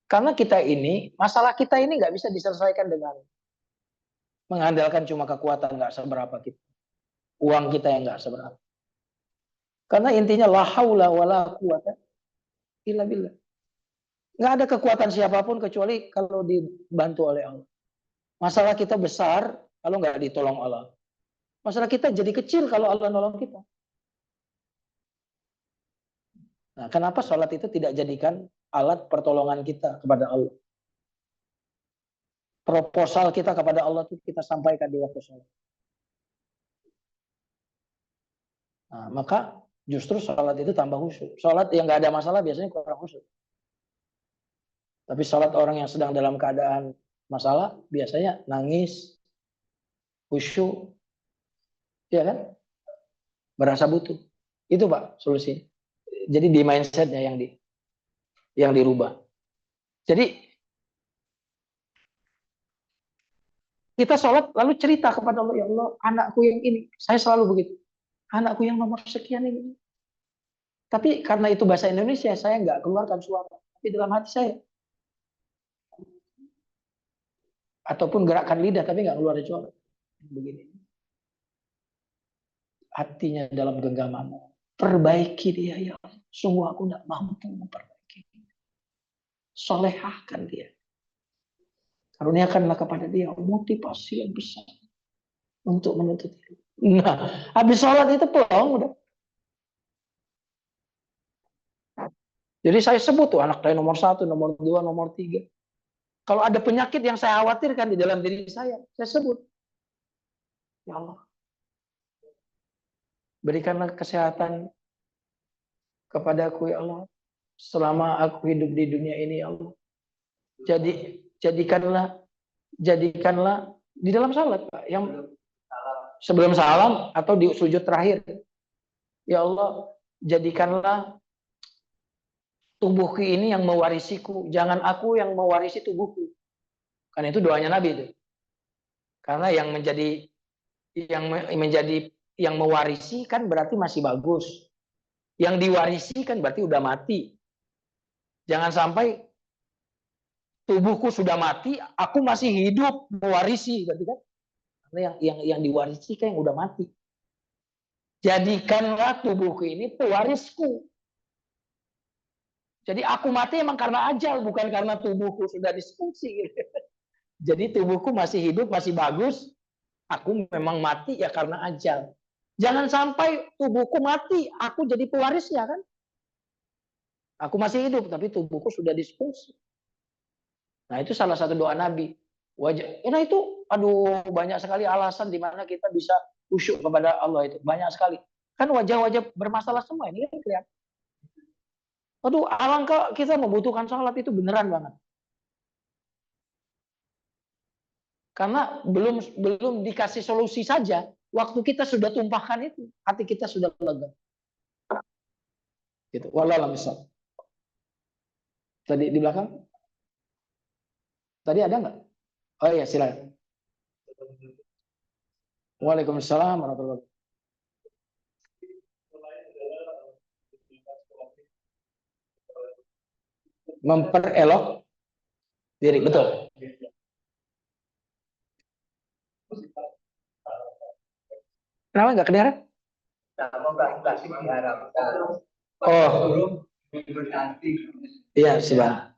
Karena kita ini, masalah kita ini nggak bisa diselesaikan dengan mengandalkan cuma kekuatan nggak seberapa kita. Uang kita yang nggak seberapa. Karena intinya la haula wala quwata illa billah. Nggak ada kekuatan siapapun kecuali kalau dibantu oleh Allah. Masalah kita besar kalau nggak ditolong Allah. Masalah kita jadi kecil kalau Allah nolong kita. Nah, kenapa sholat itu tidak jadikan alat pertolongan kita kepada Allah? Proposal kita kepada Allah itu kita sampaikan di waktu sholat. Nah, maka justru sholat itu tambah khusyuk. Sholat yang nggak ada masalah biasanya kurang khusyuk. Tapi sholat orang yang sedang dalam keadaan masalah biasanya nangis, khusyuk, ya kan? Berasa butuh. Itu Pak solusinya. Jadi di mindsetnya yang dirubah. Jadi kita sholat lalu cerita kepada Allah, ya Allah, anakku yang ini, saya selalu begitu, anakku yang nomor sekian ini. Tapi karena itu bahasa Indonesia, saya nggak keluarkan suara, tapi dalam hati saya, ataupun gerakan lidah, tapi nggak keluar suara. Begini, hatinya dalam genggaman, perbaiki dia ya Allah. Sungguh aku tidak mampu memperbaiki. Solehahkan dia. Karuniakanlah kepada dia motivasi yang besar untuk menuntut ilmu. Nah, habis sholat itu pelong udah. Jadi saya sebut tuh anak saya nomor 1, nomor 2, nomor 3. Kalau ada penyakit yang saya khawatirkan di dalam diri saya sebut. Ya Allah, berikanlah kesehatan kepadaku ya Allah. Selama aku hidup di dunia ini ya Allah. Jadikanlah di dalam salat Pak, yang sebelum salam atau di sujud terakhir. Ya Allah, jadikanlah tubuhku ini yang mewarisiku, jangan aku yang mewarisi tubuhku. Kan itu doanya Nabi itu. Karena yang mewarisi kan berarti masih bagus. Yang diwarisi kan berarti udah mati. Jangan sampai tubuhku sudah mati, aku masih hidup mewarisi, berarti kan? Karena yang diwarisi kan yang udah mati. Jadikanlah tubuhku ini pewarisku. Jadi aku mati emang karena ajal, bukan karena tubuhku sudah disfungsi. Gitu. Jadi tubuhku masih hidup, masih bagus. Aku memang mati ya karena ajal. Jangan sampai tubuhku mati, aku jadi pewarisnya kan. Aku masih hidup, tapi tubuhku sudah disfungsi. Nah itu salah satu doa Nabi. Nah itu, aduh banyak sekali alasan di mana kita bisa khusyuk kepada Allah itu. Banyak sekali. Kan wajah-wajah bermasalah semua ini kan kelihatan. Aduh, alangkah kita membutuhkan sholat itu beneran banget. Karena belum dikasih solusi saja, waktu kita sudah tumpahkan itu, hati kita sudah lega. Gitu. Wallahualam bishawab. Tadi di belakang? Tadi ada nggak? Oh iya, silakan. Waalaikumsalam warahmatullahi wabarakatuh. Memperelok diri, betul. Kenapa nggak kedengaran? Kasih diharapkan. Oh, Nanti. iya, Subhan.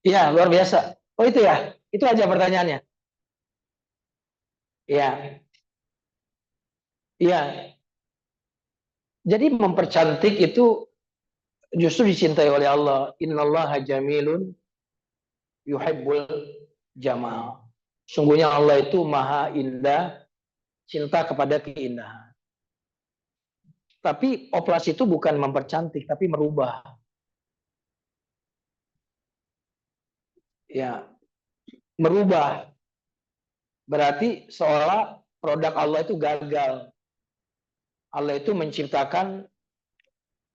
Iya, luar biasa. Oh itu ya, itu aja pertanyaannya. Iya, iya. Jadi mempercantik itu justru dicintai oleh Allah. Innallaha jamilun yuhibbul jamal. Sungguhnya Allah itu maha indah, cinta kepada keindahan. Tapi operasi itu bukan mempercantik, tapi merubah. Ya, merubah. Berarti seolah produk Allah itu gagal. Allah itu menciptakan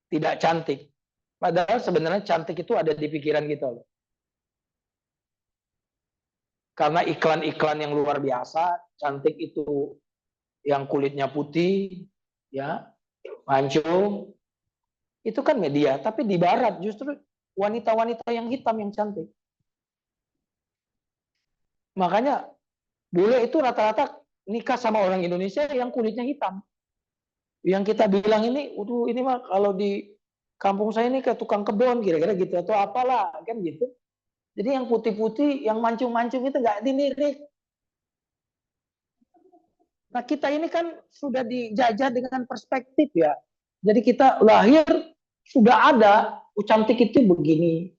tidak cantik. Padahal sebenarnya cantik itu ada di pikiran kita. Karena iklan-iklan yang luar biasa, cantik itu yang kulitnya putih, ya, mancung, itu kan media. Tapi di barat justru wanita-wanita yang hitam yang cantik. Makanya bule itu rata-rata nikah sama orang Indonesia yang kulitnya hitam. Yang kita bilang ini, ini mah kalau di kampung saya ini ke tukang kebun, kira-kira gitu atau apalah, kan gitu. Jadi yang putih-putih, yang mancung-mancung itu nggak dilirik. Nah kita ini kan sudah dijajah dengan perspektif ya. Jadi kita lahir sudah ada, cantik itu begini.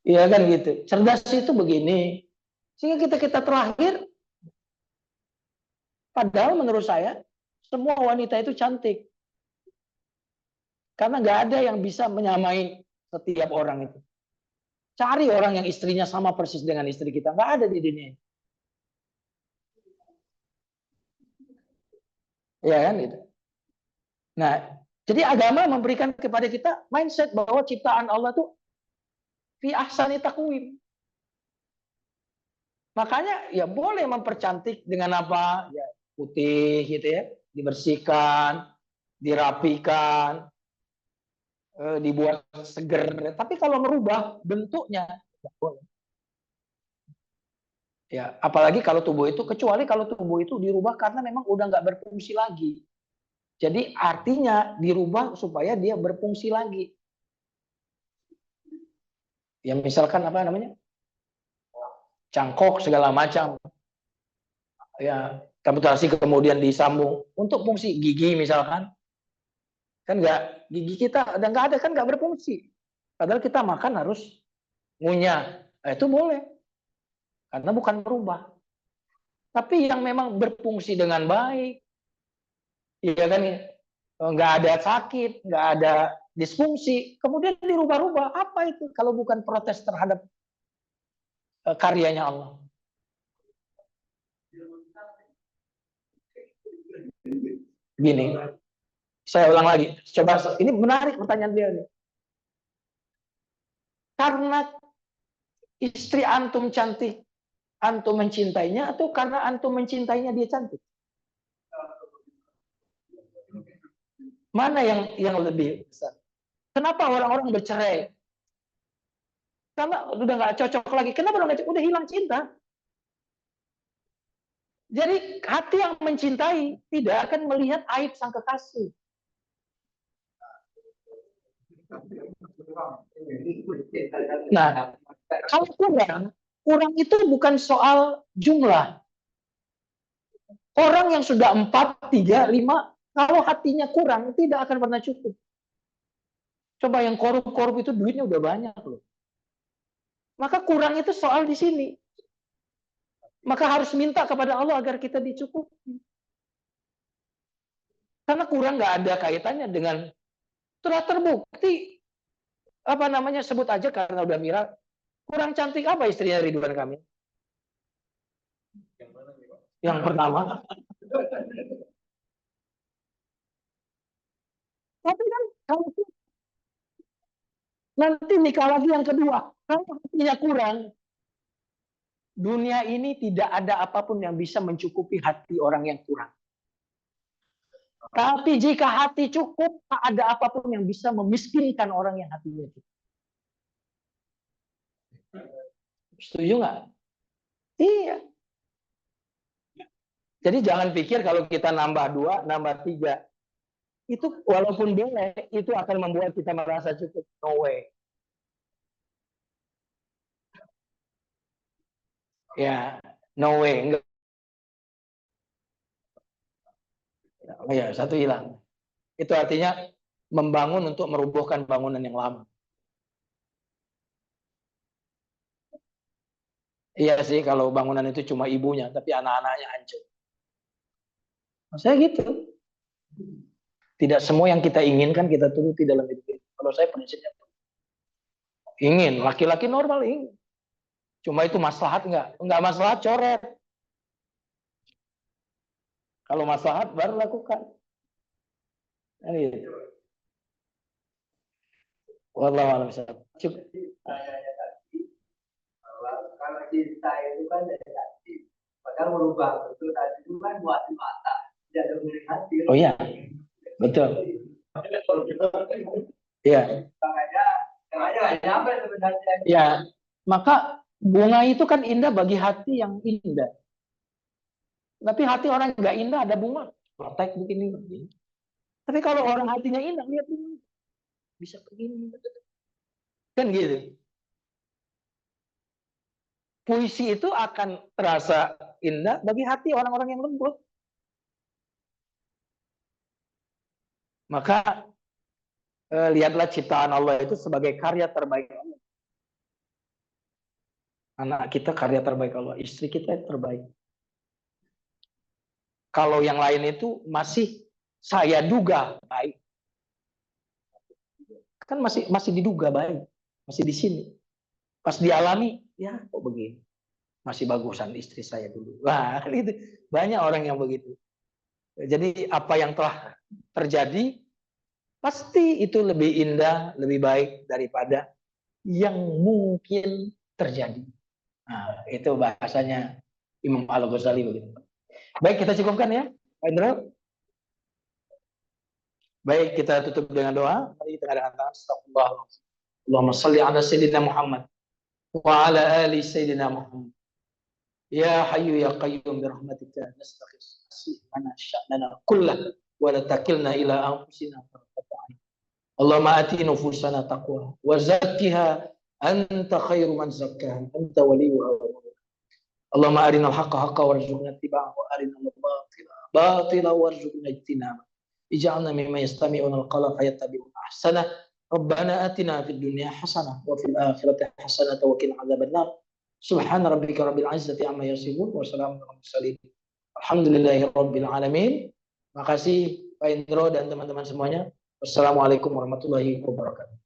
Iya kan gitu. Cerdas itu begini. Sehingga kita terakhir, padahal menurut saya, semua wanita itu cantik. Karena nggak ada yang bisa menyamai setiap orang itu. Cari orang yang istrinya sama persis dengan istri kita. Nggak ada di dunia ini. Ya kan gitu. Nah, jadi agama memberikan kepada kita mindset bahwa ciptaan Allah itu fi ahsani taqwim. Makanya ya boleh mempercantik dengan apa? Ya putih gitu ya, dibersihkan, dirapikan, dibuat seger. Tapi kalau merubah bentuknya, tidak boleh. Ya, apalagi kalau tubuh itu, kecuali kalau tubuh itu dirubah karena memang udah nggak berfungsi lagi. Jadi artinya dirubah supaya dia berfungsi lagi. Ya misalkan apa namanya? Cangkok segala macam. Ya, amputasi kemudian disambung untuk fungsi gigi misalkan. Kan nggak, gigi kita udah nggak ada, kan nggak berfungsi. Padahal kita makan harus ngunyah. Nah, itu boleh. Karena bukan berubah. Tapi yang memang berfungsi dengan baik, ya kan, nggak ada sakit, nggak ada disfungsi, kemudian dirubah-rubah, apa itu kalau bukan protes terhadap karyanya Allah? Gini, saya ulang lagi, coba, ini menarik pertanyaan dia nih. Karena istri antum cantik, antum mencintainya, atau karena antum mencintainya dia cantik? Mana yang lebih besar? Kenapa orang-orang bercerai? Karena udah nggak cocok lagi. Kenapa udah hilang cinta? Jadi hati yang mencintai tidak akan melihat aib sang kekasih. Nah, kalau kurang itu bukan soal jumlah. Orang yang sudah 4, 3, 5, kalau hatinya kurang, tidak akan pernah cukup. Coba yang korup-korup itu duitnya udah banyak loh. Maka kurang itu soal di sini. Maka harus minta kepada Allah agar kita dicukupi. Karena kurang nggak ada kaitannya dengan telah terbukti sebut aja karena udah viral. Kurang cantik apa istrinya Ridwan Kamil? Yang mana nih, Pak? Yang pertama. Tapi kan kalau nanti nikah lagi yang kedua, kalau hatinya kurang, dunia ini tidak ada apapun yang bisa mencukupi hati orang yang kurang. Tapi jika hati cukup, tak ada apapun yang bisa memiskinkan orang yang hatinya cukup. Setuju nggak? Iya. Jadi jangan pikir kalau kita nambah 2, nambah 3, itu walaupun boleh, itu akan membuat kita merasa cukup. No way. Ya, no way. Enggak. Oh ya, satu hilang. Itu artinya membangun untuk merubuhkan bangunan yang lama. Iya sih, kalau bangunan itu cuma ibunya, tapi anak-anaknya hancur. Saya gitu. Tidak semua yang kita inginkan kita turuti dalam hidup ini. Kalau saya prinsipnya ingin, laki-laki normal ingin. Cuma itu maslahat enggak? Enggak maslahat, coret. Kalau maslahat baru lakukan. Gitu. Wallahu a'lam bishawab. Kalau cinta itu kan dari hati. Padahal merubah betul tadi itu kan buat mata, tidak dari hati. Oh iya, betul. Iya. Makanya apa sebenarnya? Ya, maka bunga itu kan indah bagi hati yang indah. Tapi hati orang nggak indah ada bunga, protek begini. Tapi kalau orang hatinya indah, lihat bunga bisa begini, kan gitu. Puisi itu akan terasa indah bagi hati orang-orang yang lembut. Maka lihatlah ciptaan Allah itu sebagai karya terbaik Allah. Anak kita karya terbaik Allah, istri kita terbaik. Kalau yang lain itu masih saya duga baik. Kan masih diduga baik, masih di sini. Pas dialami, ya kok begini. Masih bagusan istri saya dulu. Wah, itu banyak orang yang begitu. Jadi apa yang telah terjadi pasti itu lebih indah, lebih baik daripada yang mungkin terjadi. Nah, itu bahasanya Imam Al-Ghazali begitu. Baik, kita cukupkan ya, Pak Indra. Baik, kita tutup dengan doa. Mari kita angkat tangan. Astagfirullah. Allahumma shalli ala sayyidina Muhammad wa ala ali sayyidina Muhammad. Ya Hayyu ya Qayyum bi rahmatika nastaghis. Aslih lana sya'nana kullahu wa la takilna ila anfusina tarfata 'ain. Allahumma ati nufusana taqwa wa zakkiha anta khairu man zakkaha anta waliyuha wa mawlaha. Allahumma arinal haqqa haqqan warzuqna ittiba'ahu wa arinal batila batila warzuqna ijtinaba. Ij'alna mimman yastami'una al-qawla fayattabi'una ahsana. Rabbana atina fid dunya hasanah wa fil akhirati hasanah wa qina adzabannar. Subhana rabbika rabbil izzati amma yasifun wa salamun alal mursalin. Alhamdulillahi rabbil alamin. Makasih Pak Indro dan teman-teman semuanya. Wassalamualaikum warahmatullahi wabarakatuh.